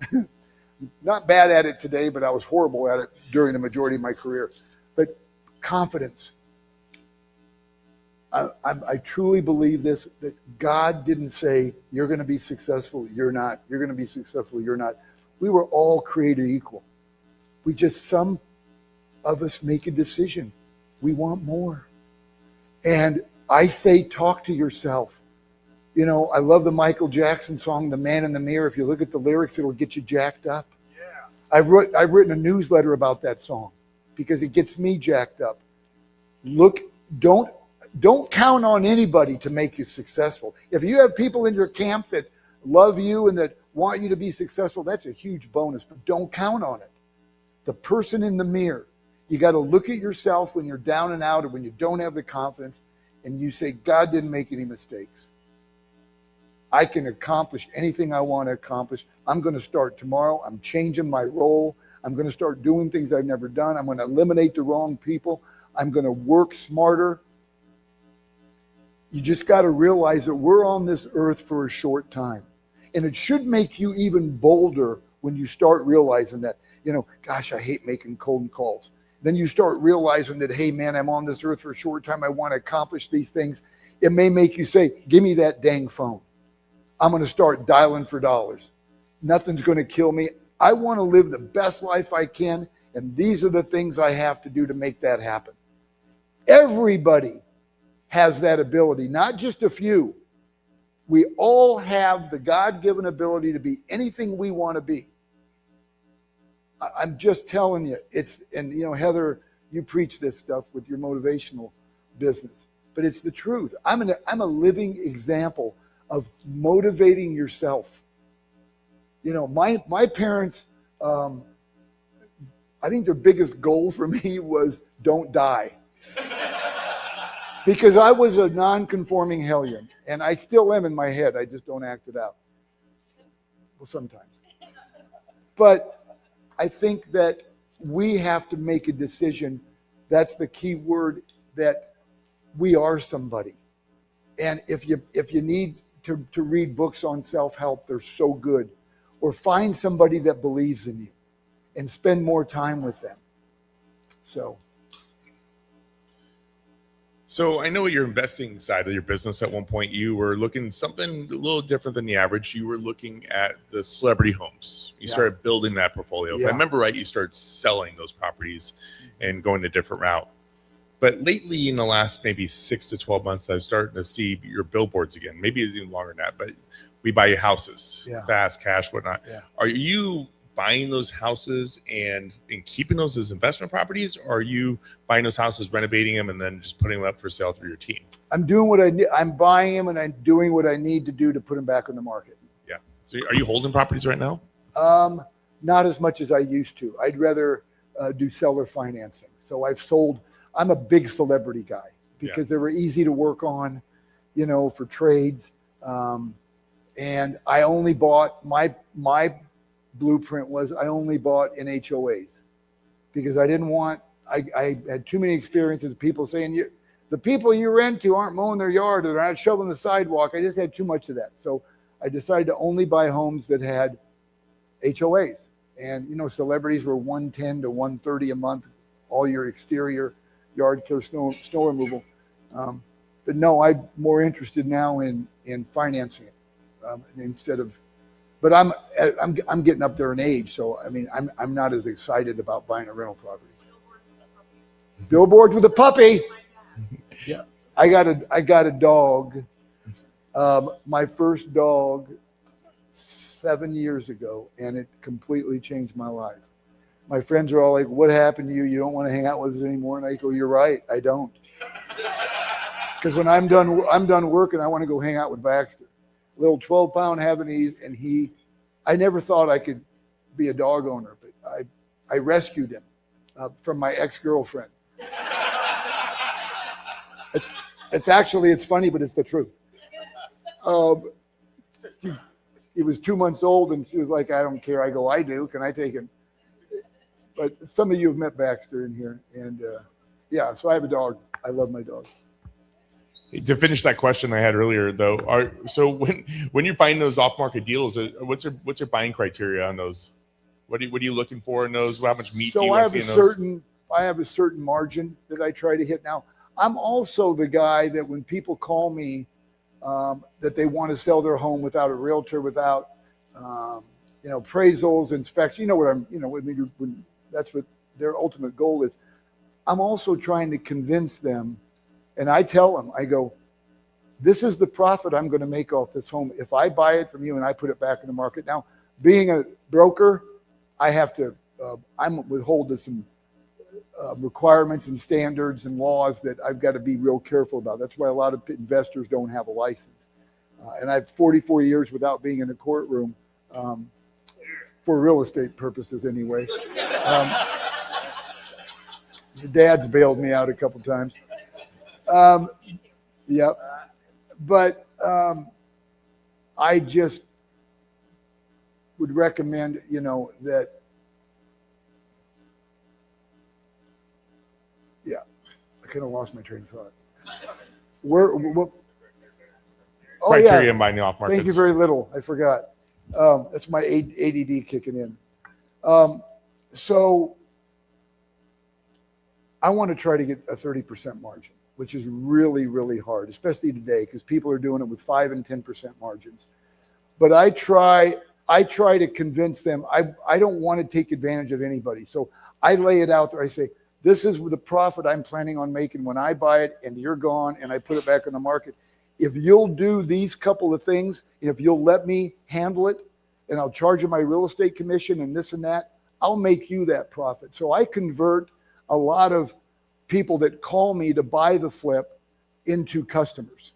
[SPEAKER 7] Not bad at it today, but I was horrible at it during the majority of my career. But confidence. I truly believe this, that God didn't say, you're going to be successful, you're not. You're going to be successful, you're not. We were all created equal. Some of us make a decision. We want more. And I say, talk to yourself. You know, I love the Michael Jackson song, The Man in the Mirror. If you look at the lyrics, it'll get you jacked up. Yeah. I've written a newsletter about that song because it gets me jacked up. Don't count on anybody to make you successful. If you have people in your camp that love you and that want you to be successful, that's a huge bonus, but don't count on it. The person in the mirror, you got to look at yourself when you're down and out or when you don't have the confidence and you say, God didn't make any mistakes. I can accomplish anything I want to accomplish. I'm going to start tomorrow. I'm changing my role. I'm going to start doing things I've never done. I'm going to eliminate the wrong people. I'm going to work smarter. You just got to realize that we're on this earth for a short time. And it should make you even bolder when you start realizing that, you know, gosh, I hate making cold calls. Then you start realizing that, hey, man, I'm on this earth for a short time. I want to accomplish these things. It may make you say, give me that dang phone. I'm going to start dialing for dollars. Nothing's going to kill me. I want to live the best life I can. And these are the things I have to do to make that happen. Everybody has that ability, not just a few. We all have the God-given ability to be anything we want to be. I'm just telling you, and you know, Heather, you preach this stuff with your motivational business, but it's the truth. I'm a living example of motivating yourself. You know, my parents, I think their biggest goal for me was don't die. Because I was a non-conforming hellion, and I still am in my head. I just don't act it out. Well, sometimes. But I think that we have to make a decision. That's the key word, that we are somebody. And if you need to read books on self-help, they're so good. Or find somebody that believes in you and spend more time with them.
[SPEAKER 1] So I know your investing side of your business at one point, you were looking something a little different than the average. You were looking at the celebrity homes. You started building that portfolio. If I remember right, you started selling those properties and going a different route. But lately, in the last maybe 6 to 12 months, I'm starting to see your billboards again. Maybe it's even longer than that, but we buy you houses, fast cash, whatnot. Yeah. Are you buying those houses and keeping those as investment properties, or are you buying those houses, renovating them, and then just putting them up for sale through your team?
[SPEAKER 7] I'm doing what I need. I'm buying them and I'm doing what I need to do to put them back on the market.
[SPEAKER 1] Yeah. So are you holding properties right now?
[SPEAKER 7] Not as much as I used to. I'd rather do seller financing. So I've sold. I'm a big celebrity guy because they were easy to work on, you know, for trades. And I only bought my blueprint was I only bought in HOAs because I didn't want, I had too many experiences of people saying, the people you rent to aren't mowing their yard or they're not shoveling the sidewalk. I just had too much of that. So I decided to only buy homes that had HOAs. And, you know, celebrities were $110 to $130 a month, all your exterior yard care, snow removal. But no, I'm more interested now in financing it instead of. But I'm getting up there in age, so I mean I'm not as excited about buying a rental property. Billboards with a puppy. Yeah, I got a dog. My first dog 7 years ago, and it completely changed my life. My friends are all like, what happened to you? You don't want to hang out with us anymore? And I go, you're right, I don't. Because when I'm done working, I want to go hang out with Baxter. Little 12-pound Havanese, and I never thought I could be a dog owner, but I rescued him from my ex-girlfriend. It's funny, but it's the truth. He was 2 months old, and she was like, I don't care. I go, I do. Can I take him? But some of you have met Baxter in here. And yeah, so I have a dog. I love my dog.
[SPEAKER 1] To finish that question I had earlier, though, so when you're finding those off-market deals, what's your buying criteria on those? What are you looking for in those? How much meat do you want to see in those?
[SPEAKER 7] I have a certain margin that I try to hit. Now, I'm also the guy that when people call me that they want to sell their home without a realtor, without appraisals, inspection. You know what when that's what their ultimate goal is. I'm also trying to convince them, and I tell them, I go, this is the profit I'm going to make off this home if I buy it from you and I put it back in the market. Now, being a broker, I have to. I'm withhold to some requirements and standards and laws that I've got to be real careful about. That's why a lot of investors don't have a license. And I have 44 years without being in a courtroom for real estate purposes anyway. Your dad's bailed me out a couple times. Yep. But I just would recommend, that. Yeah, I kind of lost my train of thought.
[SPEAKER 1] Criteria in buying off markets.
[SPEAKER 7] Thank you very little. I forgot. That's my ADD kicking in. So I want to try to get a 30% margin, which is really, really hard, especially today, because people are doing it with 5 and 10% margins. But I try to convince them. I don't want to take advantage of anybody. So I lay it out there. I say, this is the profit I'm planning on making when I buy it and you're gone and I put it back on the market. If you'll do these couple of things, and if you'll let me handle it, and I'll charge you my real estate commission and this and that, I'll make you that profit. So I convert a lot of people that call me to buy the flip into customers.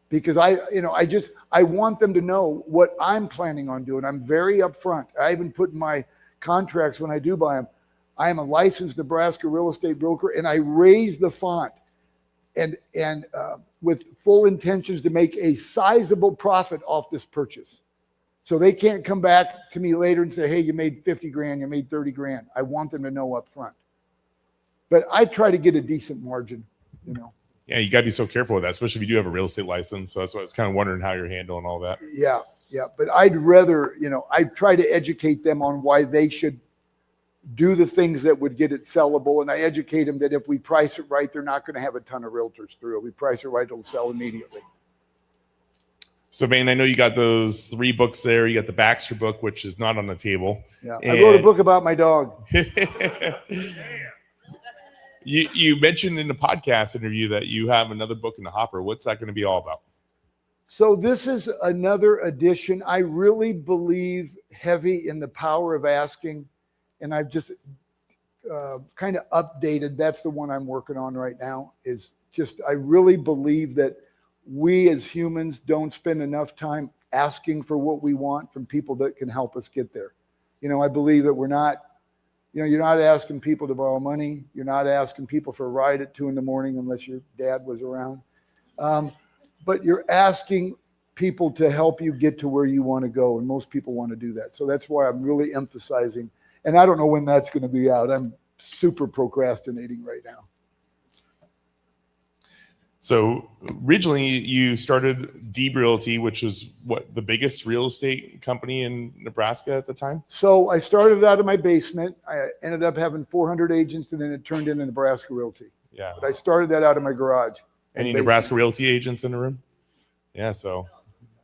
[SPEAKER 7] Because I want them to know what I'm planning on doing. I'm very upfront. I even put in my contracts when I do buy them, I am a licensed Nebraska real estate broker, and I raise the font and with full intentions to make a sizable profit off this purchase. So they can't come back to me later and say, hey, you made 50 grand, you made 30 grand. I want them to know up front. But I try to get a decent margin,
[SPEAKER 1] Yeah, you got to be so careful with that, especially if you do have a real estate license. So that's why I was kind of wondering how you're handling all that.
[SPEAKER 7] Yeah. But I'd rather, I try to educate them on why they should do the things that would get it sellable. And I educate them that if we price it right, they're not going to have a ton of realtors through it. We price it right, it'll sell immediately.
[SPEAKER 1] So, Van, I know you got those 3 books there. You got the Baxter book, which is not on the table.
[SPEAKER 7] Yeah, I wrote a book about my dog.
[SPEAKER 1] You mentioned in the podcast interview that you have another book in the hopper. What's that going to be all about?
[SPEAKER 7] So this is another edition. I really believe heavy in the power of asking, and I've just kind of updated. That's the one I'm working on right now. I really believe that we as humans don't spend enough time asking for what we want from people that can help us get there. I believe that we're not, you're not asking people to borrow money. You're not asking people for a ride at 2 a.m. unless your dad was around. But you're asking people to help you get to where you want to go. And most people want to do that. So that's why I'm really emphasizing. And I don't know when that's going to be out. I'm super procrastinating right now.
[SPEAKER 1] So originally you started DEEB Realty, which is the biggest real estate company in Nebraska at the time?
[SPEAKER 7] So I started out of my basement. I ended up having 400 agents, and then it turned into Nebraska Realty.
[SPEAKER 1] Yeah.
[SPEAKER 7] But I started that out of my garage.
[SPEAKER 1] Any Nebraska Realty agents in the room? Yeah, so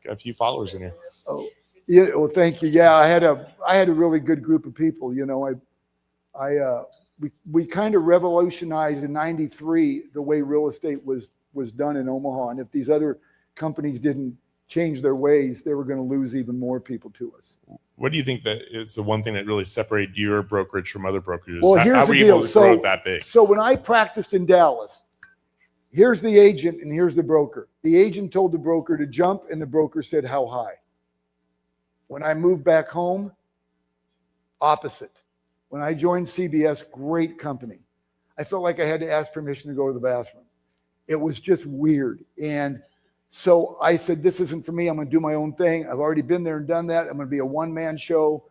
[SPEAKER 1] got a few followers in here.
[SPEAKER 7] Oh, yeah. Well, thank you. Yeah, I had a really good group of people. We kind of revolutionized in '93 the way real estate was done in Omaha. And if these other companies didn't change their ways, they were going to lose even more people to us.
[SPEAKER 1] What do you think that is the one thing that really separated your brokerage from other brokerages?
[SPEAKER 7] Well, here's
[SPEAKER 1] how
[SPEAKER 7] the
[SPEAKER 1] were you
[SPEAKER 7] deal.
[SPEAKER 1] able to grow it that big?
[SPEAKER 7] So when I practiced in Dallas, here's the agent and here's the broker. The agent told the broker to jump and the broker said how high. When I moved back home, opposite. When I joined CBS, great company, I felt like I had to ask permission to go to the bathroom. It was just weird. And so I said, this isn't for me. I'm going to do my own thing. I've already been there and done that. I'm going to be a one-man show.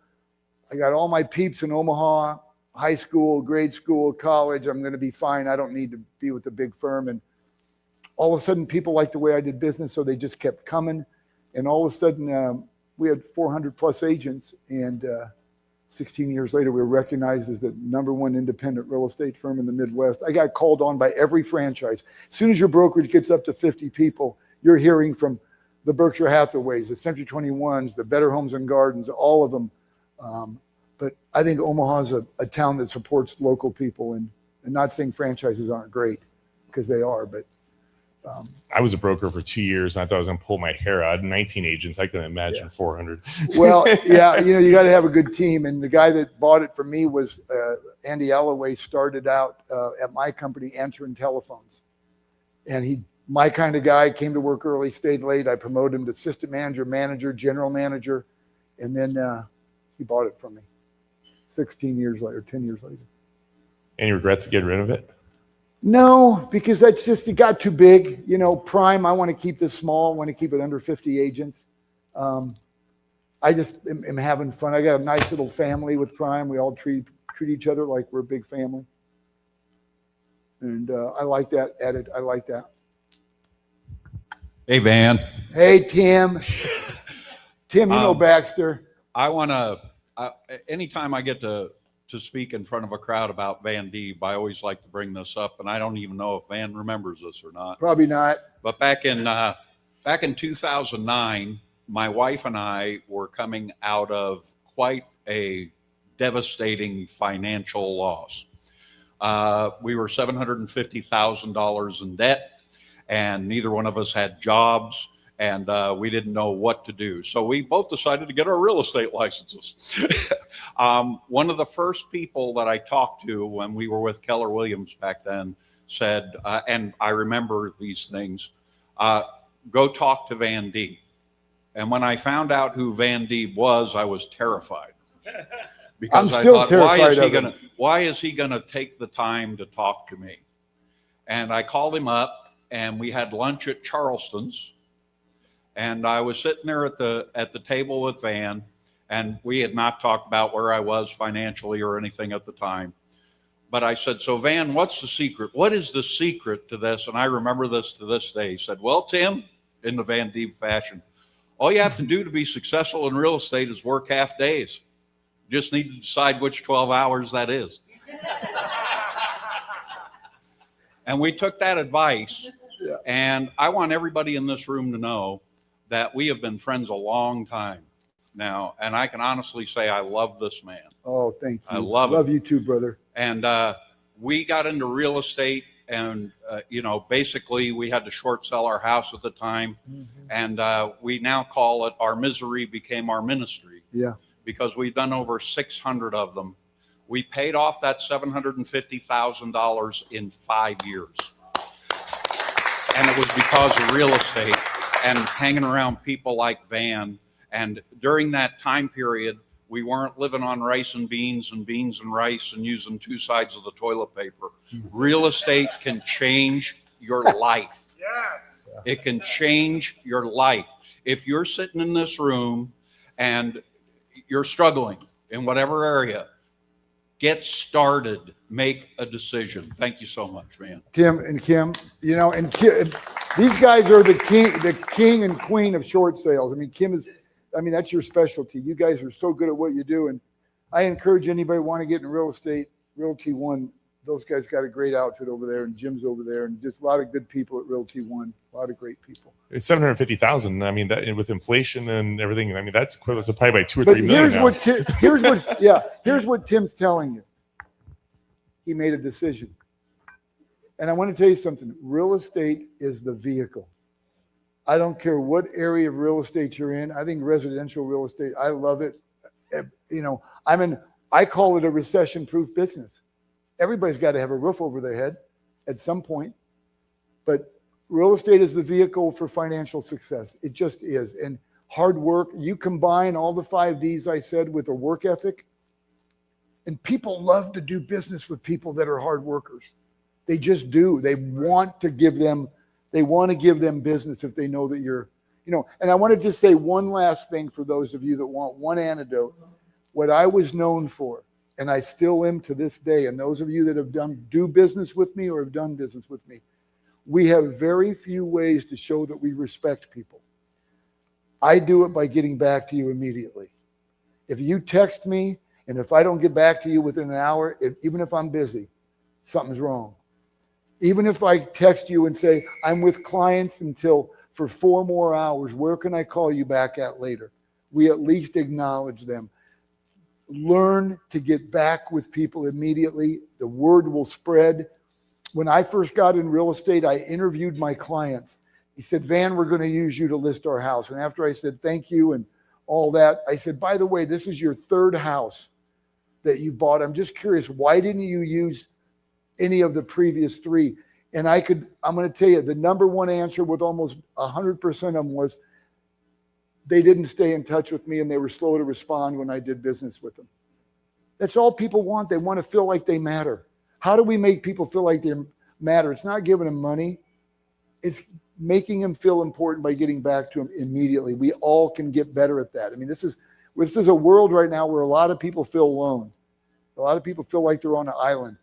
[SPEAKER 7] I got all my peeps in Omaha, high school, grade school, college. I'm going to be fine. I don't need to be with a big firm. And all of a sudden, people liked the way I did business, so they just kept coming. And all of a sudden, we had 400 plus agents. And 16 years later, we were recognized as the #1 independent real estate firm in the Midwest. I got called on by every franchise. As soon as your brokerage gets up to 50 people, you're hearing from the Berkshire Hathaways, the Century 21s, the Better Homes and Gardens, all of them. But I think Omaha's a town that supports local people, and not saying franchises aren't great, because they are, but
[SPEAKER 1] I was a broker for 2 years, and I thought I was going to pull my hair out. I had 19 agents. I couldn't imagine 400.
[SPEAKER 7] Well, yeah, you got to have a good team. And the guy that bought it from me was Andy Alloway. Started out at my company answering telephones, and my kind of guy, came to work early, stayed late. I promoted him to assistant manager, general manager, and then he bought it from me 16 years later, 10 years later.
[SPEAKER 1] Any regrets getting rid of it?
[SPEAKER 7] No, because it got too big. Prime, I want to keep this small. I want to keep it under 50 agents. I just am having fun. I got a nice little family with Prime. We all treat each other like we're a big family. And I like that edit. I like that.
[SPEAKER 13] Hey, Van.
[SPEAKER 7] Hey, Tim. Tim, Baxter.
[SPEAKER 13] I want to, anytime I get to speak in front of a crowd about Van DEEB, I always like to bring this up, and I don't even know if Van remembers this or not.
[SPEAKER 7] Probably not.
[SPEAKER 13] But back in 2009, my wife and I were coming out of quite a devastating financial loss. We were $750,000 in debt, and neither one of us had jobs, and we didn't know what to do. So we both decided to get our real estate licenses. One of the first people that I talked to when we were with Keller Williams back then said, and I remember these things, go talk to Van DEEB. And when I found out who Van DEEB was, I was terrified. Because I thought, why is he gonna take the time to talk to me? And I called him up, and we had lunch at Charleston's. And I was sitting there at the table with Van, and we had not talked about where I was financially or anything at the time. But I said, so Van, what's the secret? What is the secret to this? And I remember this to this day. He said, well, Tim, in the Van DEEB fashion, all you have to do to be successful in real estate is work half days. You just need to decide which 12 hours that is. And we took that advice.
[SPEAKER 7] Yeah.
[SPEAKER 13] And I want everybody in this room to know that we have been friends a long time now. And I can honestly say I love this man.
[SPEAKER 7] Oh, thank you.
[SPEAKER 13] I love
[SPEAKER 7] you too, brother.
[SPEAKER 13] And we got into real estate, and basically we had to short sell our house at the time. Mm-hmm. And we now call it our misery became our ministry.
[SPEAKER 7] Yeah. Because
[SPEAKER 13] we've done over 600 of them. We paid off that $750,000 in 5 years. And it was because of real estate and hanging around people like Van. And during that time period, we weren't living on rice and beans and rice and using two sides of the toilet paper. Real estate can change your life.
[SPEAKER 3] Yes.
[SPEAKER 13] It can change your life. If you're sitting in this room and you're struggling in whatever area, get started, make a decision. Thank you so much, man.
[SPEAKER 7] Tim and Kim, these guys are the king and queen of short sales. I mean, that's your specialty. You guys are so good at what you do. And I encourage anybody want to get in real estate, Realty One. Those guys got a great outfit over there, and Jim's over there, and just a lot of good people at Realty One. A lot of great people.
[SPEAKER 1] It's 750,000. I mean, that with inflation and everything, I mean, that's equivalent to probably by 2 or 3 million now.
[SPEAKER 7] Here's what Tim's telling you. He made a decision. And I want to tell you something. Real estate is the vehicle. I don't care what area of real estate you're in. I think residential real estate, I love it. You know, I call it a recession-proof business. Everybody's got to have a roof over their head at some point, but real estate is the vehicle for financial success. It just is. And hard work, you combine all the 5 Ds I said with a work ethic, and people love to do business with people that are hard workers. They just do. They want to give them business if they know that you're, you know. And I want to just say one last thing for those of you that want one antidote. What I was known for, and I still am to this day, and those of you that have do business with me or have done business with me, we have very few ways to show that we respect people. I do it by getting back to you immediately. If you text me, and if I don't get back to you within an hour, even if I'm busy, something's wrong. Even if I text you and say, I'm with clients for 4 more hours, where can I call you back at later? We at least acknowledge them. Learn to get back with people immediately. The word will spread. When I first got in real estate, I interviewed my clients. He said, Van, we're going to use you to list our house. And after I said, thank you and all that, I said, by the way, this is your 3rd house that you bought. I'm just curious, why didn't you use any of the previous 3? And I'm going to tell you, the number one answer with almost 100% of them was they didn't stay in touch with me and they were slow to respond when I did business with them. That's all people want. They want to feel like they matter. How do we make people feel like they matter? It's not giving them money. It's making them feel important by getting back to them immediately. We all can get better at that. I mean, this is a world right now where a lot of people feel alone. A lot of people feel like they're on an island.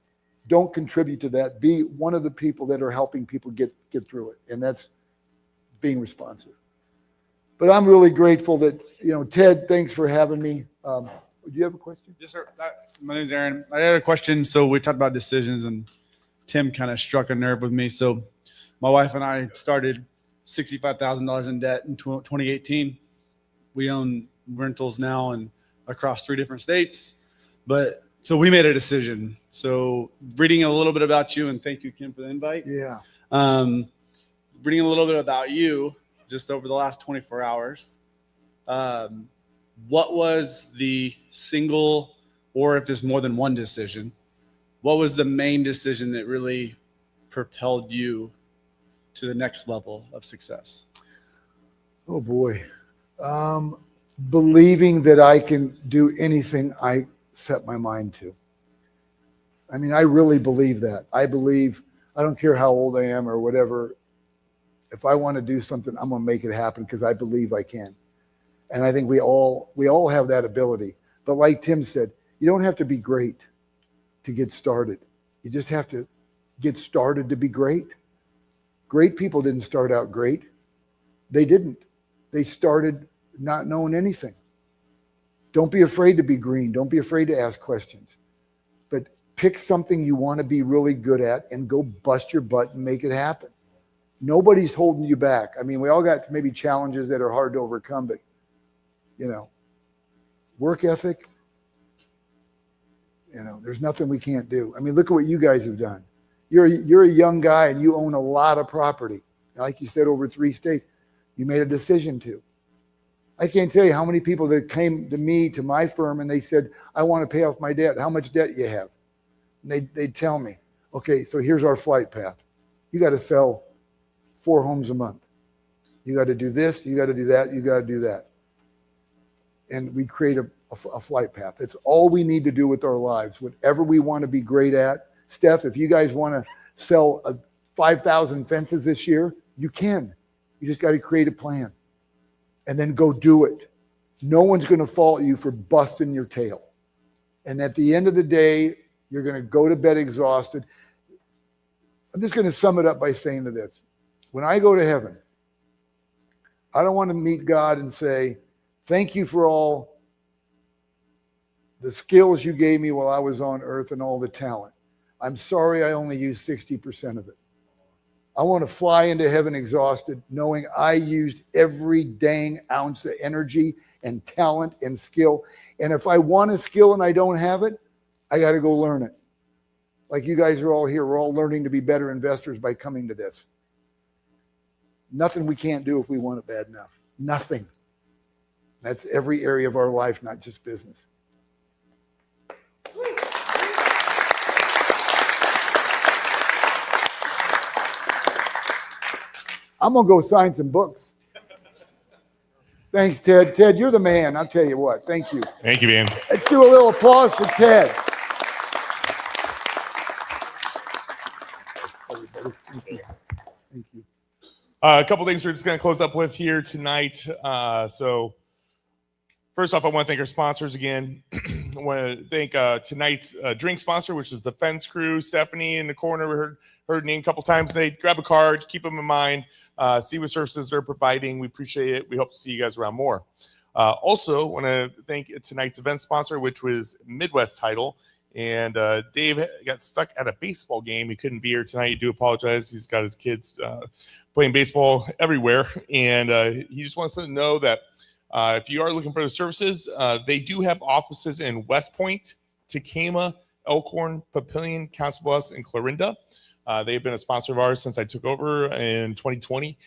[SPEAKER 7] Don't contribute to that. Be one of the people that are helping people get through it. And that's being responsive. But I'm really grateful that, Ted, thanks for having me. Do you have a question?
[SPEAKER 14] Yes, sir. My name is Aaron. I had a question. So we talked about decisions, and Tim kind of struck a nerve with me. So my wife and I started $65,000 in debt in 2018. We own rentals now and across 3 different states. But so we made a decision. So reading a little bit about you, and thank you, Kim, for the invite.
[SPEAKER 7] Yeah.
[SPEAKER 14] Reading a little bit about you just over the last 24 hours. What was the single, or if there's more than one decision, what was the main decision that really propelled you to the next level of success?
[SPEAKER 7] Oh boy. Believing that I can do anything I set my mind to. I mean, I really believe that. I don't care how old I am or whatever. If I want to do something, I'm going to make it happen because I believe I can. And I think we all have that ability. But like Tim said, you don't have to be great to get started. You just have to get started to be great. Great people didn't start out great. They didn't. They started not knowing anything. Don't be afraid to be green. Don't be afraid to ask questions. But pick something you want to be really good at and go bust your butt and make it happen. Nobody's holding you back. I mean, we all got maybe challenges that are hard to overcome, but, work ethic, there's nothing we can't do. I mean, look at what you guys have done. You're a young guy and you own a lot of property. Like you said, over 3 states, you made a decision to. I can't tell you how many people that came to me, to my firm, and they said, I want to pay off my debt. How much debt you have? And they'd tell me, okay, so here's our flight path. You got to sell 4 homes a month. You got to do this, you got to do that, you got to do that. And we create a flight path. It's all we need to do with our lives. Whatever we want to be great at. Steph, if you guys want to sell 5,000 fences this year, you can. You just got to create a plan and then go do it. No one's going to fault you for busting your tail. And at the end of the day, you're going to go to bed exhausted. I'm just going to sum it up by saying to this. When I go to heaven, I don't want to meet God and say, thank you for all the skills you gave me while I was on earth and all the talent. I'm sorry I only used 60% of it. I want to fly into heaven exhausted, knowing I used every dang ounce of energy and talent and skill. And if I want a skill and I don't have it, I got to go learn it. Like you guys are all here. We're all learning to be better investors by coming to this. Nothing we can't do if we want it bad enough. Nothing. That's every area of our life, not just business. I'm going to go sign some books. Thanks, Ted. Ted, you're the man. I'll tell you what. Thank you.
[SPEAKER 1] Thank you, man.
[SPEAKER 7] Let's do a little applause for Ted. Thank you.
[SPEAKER 1] A couple things we're just going to close up with here tonight. So first off, I want to thank our sponsors again. I want to thank tonight's drink sponsor, which is the Fence Crew. Stephanie in the corner, we heard her name a couple times today. Grab a card, keep them in mind, see what services they're providing. We appreciate it. We hope to see you guys around more. Also, want to thank tonight's event sponsor, which was Midwest Title. And Dave got stuck at a baseball game. He couldn't be here tonight. I do apologize. He's got his kids playing baseball everywhere. And he just wants to know that if you are looking for the services, they do have offices in West Point, Tacoma, Elkhorn, Papillion, Council Bluffs, and Clarinda. They've been a sponsor of ours since I took over in 2020.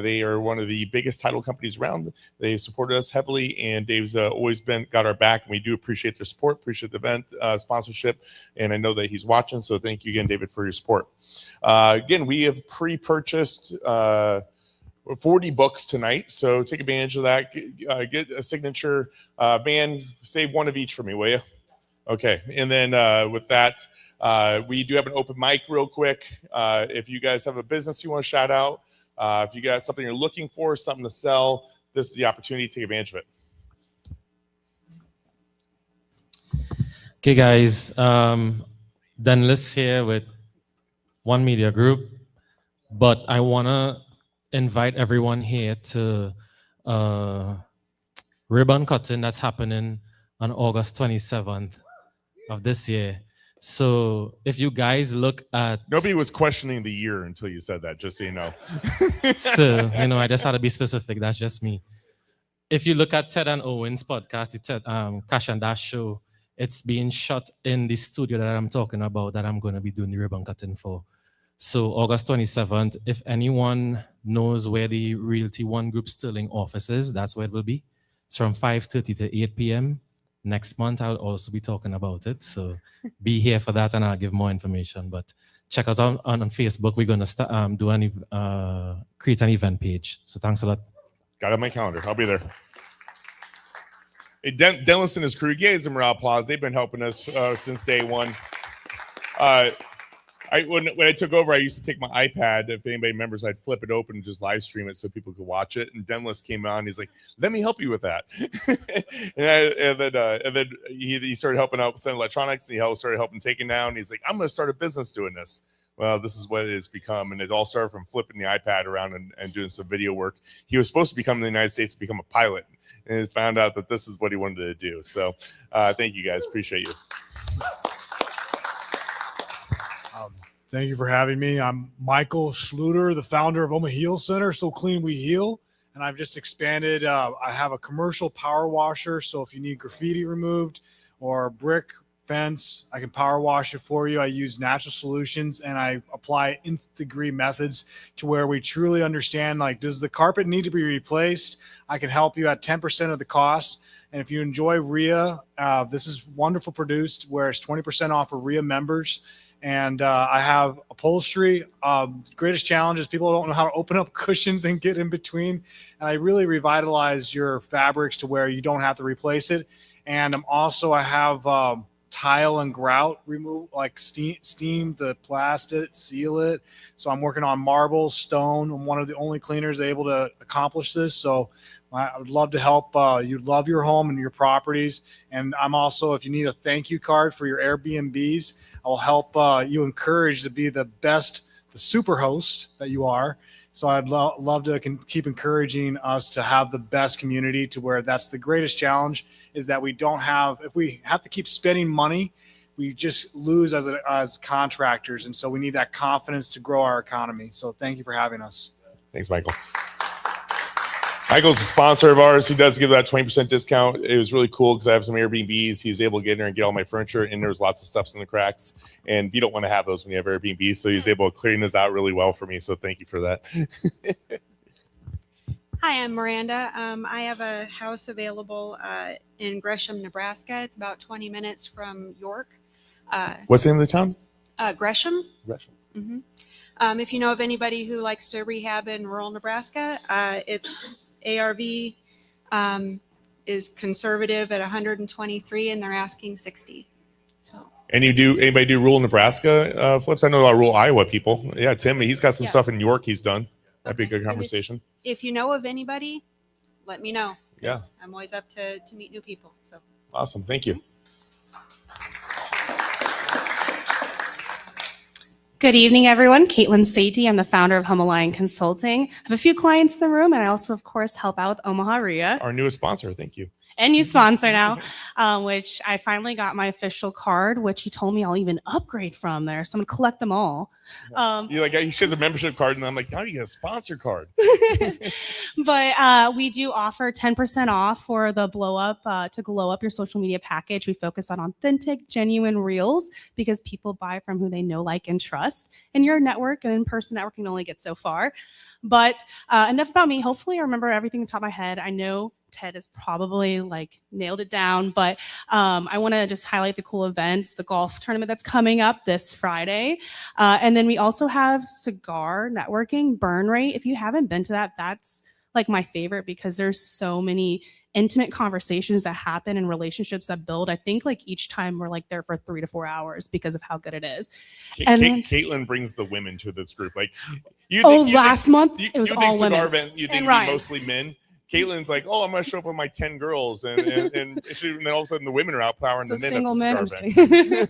[SPEAKER 1] They are one of the biggest title companies around. They supported us heavily, and Dave's always got our back, and we do appreciate their support, appreciate the event sponsorship, and I know that he's watching, so thank you again, David, for your support. Again, we have pre-purchased 40 books tonight, so take advantage of that. Get a signature. Van, save one of each for me, will you? Okay, and then with that, we do have an open mic real quick. If you guys have a business you want to shout out, if you got something you're looking for, something to sell, this is the opportunity to take advantage of it.
[SPEAKER 10] Okay, guys. Dennis here with One Media Group, but I want to invite everyone here to ribbon cutting that's happening on August 27th of this year. So if you guys look at...
[SPEAKER 1] Nobody was questioning the year until you said that, just so you know.
[SPEAKER 10] Still, I just had to be specific. That's just me. If you look at Ted and Owen's podcast, the Ted, Cash and Dash show, it's being shot in the studio that I'm talking about, that I'm going to be doing the ribbon cutting for. So August 27th, if anyone knows where the Realty One Group Sterling office is, that's where it will be. It's from 5:30 to 8 p.m. Next month, I'll also be talking about it. So be here for that, and I'll give more information. But check out on Facebook. We're going to start create an event page. So thanks a lot.
[SPEAKER 1] Got it on my calendar. I'll be there. Hey, Dennis and his crew, give them a round of applause. They've been helping us since day one. When I took over, I used to take my iPad. If anybody remembers, I'd flip it open and just live stream it so people could watch it. And Dennis came on. He's like, "Let me help you with that." and then he started helping out with Sun Electronics. And he started helping taking down. He's like, "I'm going to start a business doing this." Well, this is what it's become. And it all started from flipping the iPad around and doing some video work. He was supposed to become in the United States to become a pilot, and found out that this is what he wanted to do. So thank you guys. Appreciate you.
[SPEAKER 9] Thank you for having me. I'm Michael Schluter, the founder of Omaha Heal Center, So Clean We Heal. And I've just expanded. I have a commercial power washer. So if you need graffiti removed or brick fence, I can power wash it for you. I use natural solutions, and I apply nth degree methods to where we truly understand, like, does the carpet need to be replaced? I can help you at 10% of the cost. And if you enjoy REIA, this is wonderful produced, where it's 20% off for REIA members. And I have upholstery. Greatest challenge is people don't know how to open up cushions and get in between. And I really revitalize your fabrics to where you don't have to replace it. And I have tile and grout remove, like steam to blast it, seal it. So I'm working on marble, stone. I'm one of the only cleaners able to accomplish this. So I would love to help you love your home and your properties. And I'm also, if you need a thank you card for your Airbnbs, I will help you encourage to be the best, the super host that you are. So I'd love to keep encouraging us to have the best community, to where that's the greatest challenge, is that if we have to keep spending money, we just lose as contractors. And so we need that confidence to grow our economy. So thank you for having us.
[SPEAKER 1] Thanks, Michael. Michael's a sponsor of ours. He does give that 20% discount. It was really cool because I have some Airbnbs. He was able to get in there and get all my furniture, and there was lots of stuff in the cracks. And you don't want to have those when you have Airbnb. So he's able to clean this out really well for me. So thank you for that.
[SPEAKER 15] Hi, I'm Miranda. I have a house available in Gresham, Nebraska. It's about 20 minutes from York.
[SPEAKER 1] What's the name of the town?
[SPEAKER 15] Gresham.
[SPEAKER 1] Gresham.
[SPEAKER 15] hmm if you know of anybody who likes to rehab in rural Nebraska, it's ARV is conservative at 123, and they're asking 60. So.
[SPEAKER 1] And anybody do rural Nebraska flips? I know a lot of rural Iowa people. Yeah, Tim, he's got some stuff in York he's done. That'd be a good conversation.
[SPEAKER 15] If you know of anybody, let me know.
[SPEAKER 1] Yeah.
[SPEAKER 15] I'm always up to meet new people. So.
[SPEAKER 1] Awesome. Thank you.
[SPEAKER 11] Good evening, everyone. Caitlin Satie. I'm the founder of Home Alliance Consulting. I have a few clients in the room, and I also, of course, help out with Omaha REIA.
[SPEAKER 1] Our newest sponsor. Thank you.
[SPEAKER 11] And new sponsor now, which I finally got my official card, which he told me I'll even upgrade from there. So I'm going to collect them all.
[SPEAKER 1] You should have a membership card, and I'm like, now you get a sponsor card.
[SPEAKER 11] But we do offer 10% off for the blow up to glow up your social media package. We focus on authentic, genuine reels because people buy from who they know, like, and trust. And your network and in-person networking only gets so far. But enough about me. Hopefully I remember everything on top of my head. I know Ted has probably nailed it down, but I want to just highlight the cool events, the golf tournament that's coming up this Friday. And then we also have cigar networking, Burn Rate. If you haven't been to that, that's my favorite because there's so many intimate conversations that happen and relationships that build. I think each time we're there for 3 to 4 hours because of how good it is.
[SPEAKER 1] Caitlin brings the women to this group.
[SPEAKER 11] Last month it was all women.
[SPEAKER 1] Event, you think it'd be mostly men. Caitlin's like, oh, I'm going to show up with my 10 girls. And then all of a sudden the women are out powering the men.
[SPEAKER 11] Single men. I'm
[SPEAKER 1] event.
[SPEAKER 11] just kidding.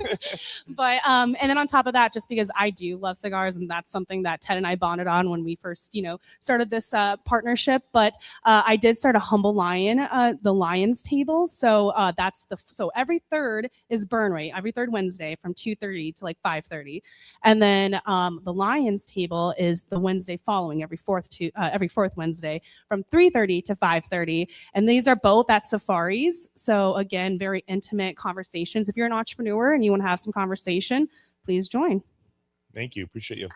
[SPEAKER 11] But, and then on top of that, just because I do love cigars and that's something that Ted and I bonded on when we first, started this partnership. But I did start a Humble Lion, the Lions table. So so every third is Burn Rate, every third Wednesday from 2:30 to 5:30. And then the Lions table is the Wednesday following, every fourth Wednesday from 3:30 to 5:30. And these are both at safaris. So again, very intimate conversations. If you're an entrepreneur and you want to have some conversation, please join.
[SPEAKER 1] Thank you. Appreciate you.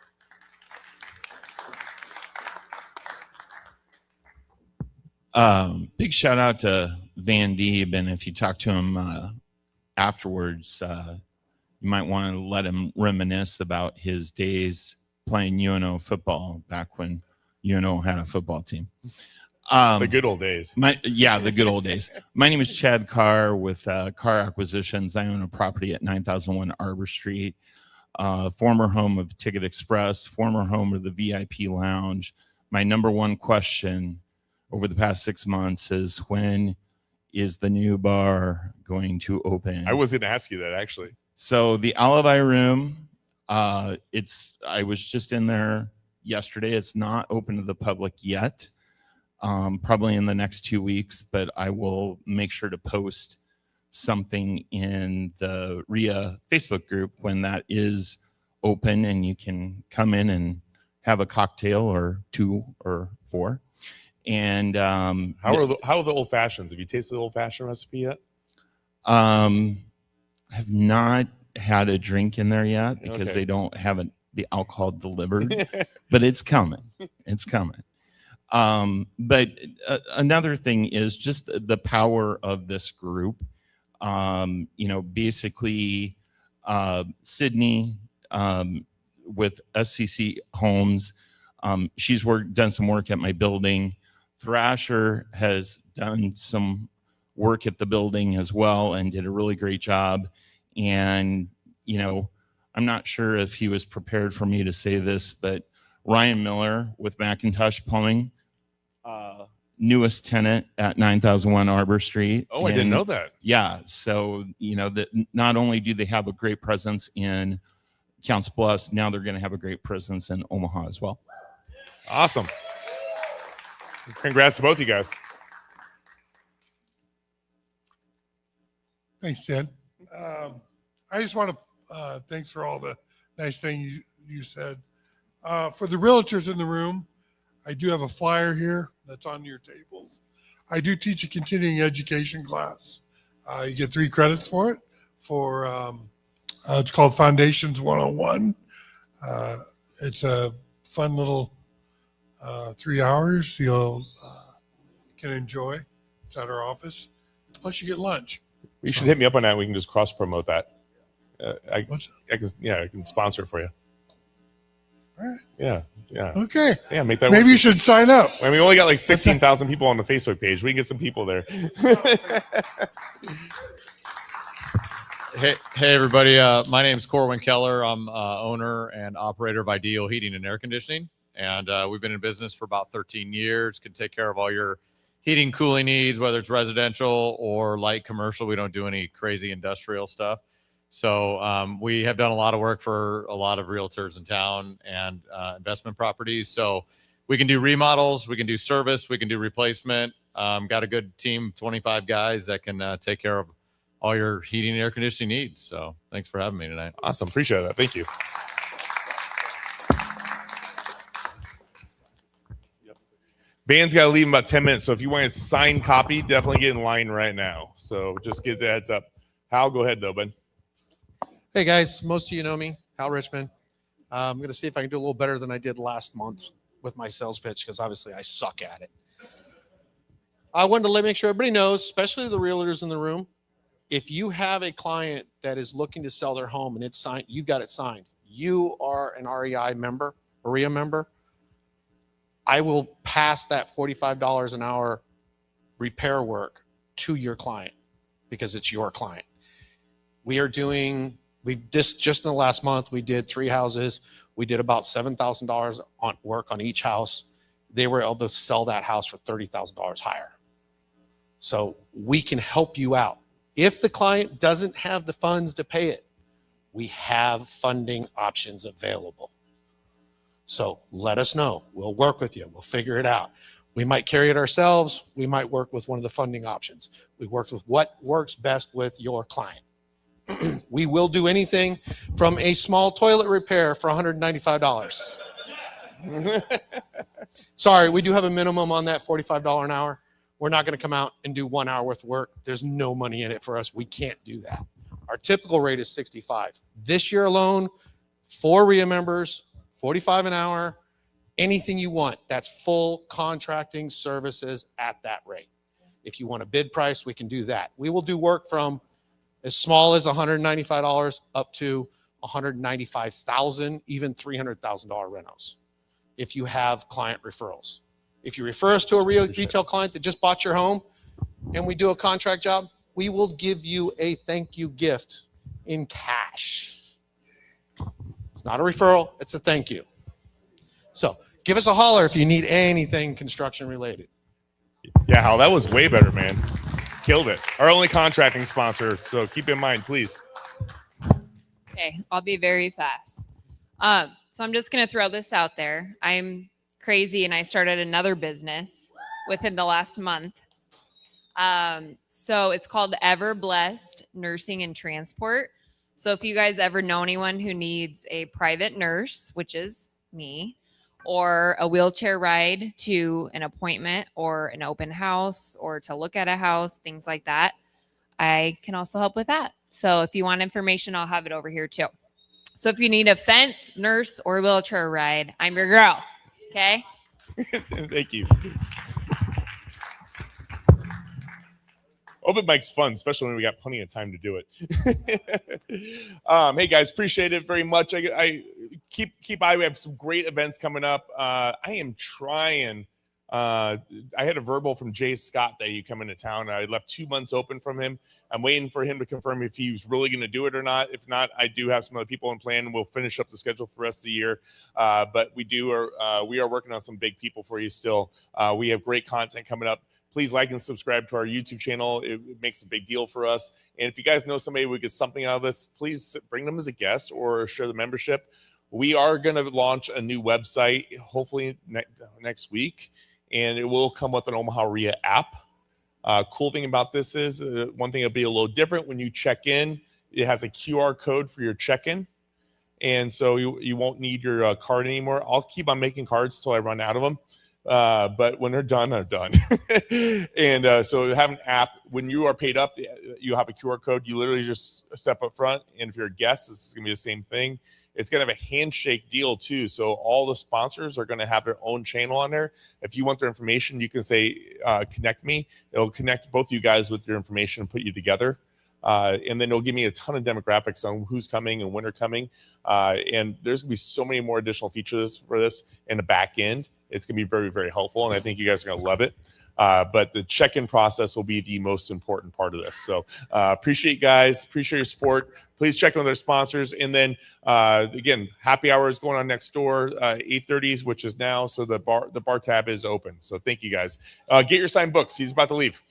[SPEAKER 16] Big shout out to Van Deeb. And if you talk to him afterwards, you might want to let him reminisce about his days playing UNO football back when UNO had a football team.
[SPEAKER 1] The good old days.
[SPEAKER 16] The good old days. My name is Chad Carr with Carr Acquisitions. I own a property at 9001 Arbor Street, former home of Ticket Express, former home of the VIP Lounge. My number one question over the past 6 months is, when is the new bar going to open?
[SPEAKER 1] I was going to ask you that, actually.
[SPEAKER 16] So the Alibi Room, I was just in there yesterday. It's not open to the public yet. Probably in the next 2 weeks, but I will make sure to post something in the REIA Facebook group when that is open, and you can come in and have a cocktail or 2 or 4. And
[SPEAKER 1] how are the old fashions? Have you tasted the old fashioned recipe yet?
[SPEAKER 16] I have not had a drink in there yet because they don't have the alcohol delivered, but it's coming. It's coming. But another thing is just the power of this group. Basically, Sydney with SCC Homes, she's done some work at my building. Thrasher has done some work at the building as well and did a really great job. And, I'm not sure if he was prepared for me to say this, but Ryan Miller with Macintosh Plumbing, newest tenant at 9001 Arbor Street.
[SPEAKER 1] Oh, I didn't know that.
[SPEAKER 16] Yeah. So, that not only do they have a great presence in Council Bluffs, now they're going to have a great presence in Omaha as well.
[SPEAKER 1] Awesome. Congrats to both you guys.
[SPEAKER 3] Thanks, Ted. I just want to thanks for all the nice things you said. For the realtors in the room, I do have a flyer here that's on your tables. I do teach a continuing education class. You get 3 credits for it. It's called Foundations 101. It's a fun little 3 hours. You'll can enjoy. It's at our office. Plus, you get lunch.
[SPEAKER 1] You should hit me up on that. We can just cross promote that. I can sponsor it for you.
[SPEAKER 3] All right.
[SPEAKER 1] Yeah.
[SPEAKER 3] Okay.
[SPEAKER 1] Yeah, make that.
[SPEAKER 3] Maybe
[SPEAKER 1] work.
[SPEAKER 3] you should sign up.
[SPEAKER 1] I mean, we only got like 16,000 people on the Facebook page. We can get some people there.
[SPEAKER 17] Hey, everybody. My name is Corwin Keller. I'm owner and operator of Ideal Heating and Air Conditioning. And we've been in business for about 13 years. Can take care of all your heating, cooling needs, whether it's residential or light commercial. We don't do any crazy industrial stuff. So we have done a lot of work for a lot of realtors in town and investment properties. So we can do remodels, we can do service, we can do replacement. Got a good team, 25 guys that can take care of all your heating and air conditioning needs. So thanks for having me tonight.
[SPEAKER 1] Awesome. Appreciate that. Thank you. Van's got to leave in about 10 minutes. So if you want a signed copy, definitely get in line right now. So just get the heads up. Hal, go ahead though, bud.
[SPEAKER 18] Hey guys, most of you know me, Hal Richmond. I'm going to see if I can do a little better than I did last month with my sales pitch, because obviously I suck at it. I wanted to make sure everybody knows, especially the realtors in the room, if you have a client that is looking to sell their home and it's signed, you've got it signed, you are an REI member, REIA member, I will pass that $45 an hour repair work to your client because it's your client. Just in the last month, we did 3 houses. We did about $7,000 on work on each house. They were able to sell that house for $30,000 higher. So we can help you out. If the client doesn't have the funds to pay it, we have funding options available. So let us know. We'll work with you. We'll figure it out. We might carry it ourselves. We might work with one of the funding options. We work with what works best with your client. We will do anything from a small toilet repair for $195. Sorry, we do have a minimum on that $45 an hour. We're not going to come out and do 1 hour worth of work. There's no money in it for us. We can't do that. Our typical rate is $65. This year alone, 4 REIA members, $45 an hour, anything you want. That's full contracting services at that rate. If you want a bid price, we can do that. We will do work from as small as $195 up to $195,000, even $300,000 rentals if you have client referrals. If you refer us to a retail client that just bought your home and we do a contract job, we will give you a thank you gift in cash. It's not a referral, it's a thank you. So give us a holler if you need anything construction related.
[SPEAKER 1] Yeah, Hal, that was way better, man. Killed it. Our only contracting sponsor, so keep in mind, please.
[SPEAKER 6] Okay, I'll be very fast. So I'm just going to throw this out there. I'm crazy and I started another business within the last month. So it's called Ever Blessed Nursing and Transport. So if you guys ever know anyone who needs a private nurse, which is me, or a wheelchair ride to an appointment or an open house or to look at a house, things like that, I can also help with that. So if you want information, I'll have it over here too. So if you need a fence, nurse, or wheelchair ride, I'm your girl. Okay?
[SPEAKER 1] Thank you. Open mic's fun, especially when we got plenty of time to do it. Hey guys, appreciate it very much. I keep eye. We have some great events coming up. I am trying. I had a verbal from Jay Scott that he come into town. I left 2 months open from him. I'm waiting for him to confirm if he was really going to do it or not. If not, I do have some other people in plan, and we'll finish up the schedule for the rest of the year. But we are working on some big people for you still. We have great content coming up. Please like and subscribe to our YouTube channel. It makes a big deal for us. And if you guys know somebody who would get something out of this, please bring them as a guest or share the membership. We are going to launch a new website, hopefully next week, and it will come with an Omaha REIA app. Cool thing about this is one thing that'll be a little different when you check in. It has a QR code for your check-in, and so you won't need your card anymore. I'll keep on making cards until I run out of them. But when they're done, they're done. And so have an app. When you are paid up, you have a QR code. You literally just step up front. And if you're a guest, this is going to be the same thing. It's going to have a handshake deal too. So all the sponsors are going to have their own channel on there. If you want their information, you can say, connect me. It'll connect both you guys with your information and put you together. And then it'll give me a ton of demographics on who's coming and when they're coming. And there's going to be so many more additional features for this in the back end. It's going to be very, very helpful. And I think you guys are going to love it. But the check-in process will be the most important part of this. So appreciate you guys. Appreciate your support. Please check in with our sponsors. And then, again, happy hour is going on next door, 8:30, which is now. So the bar tab is open. So thank you guys. Get your signed books. He's about to leave.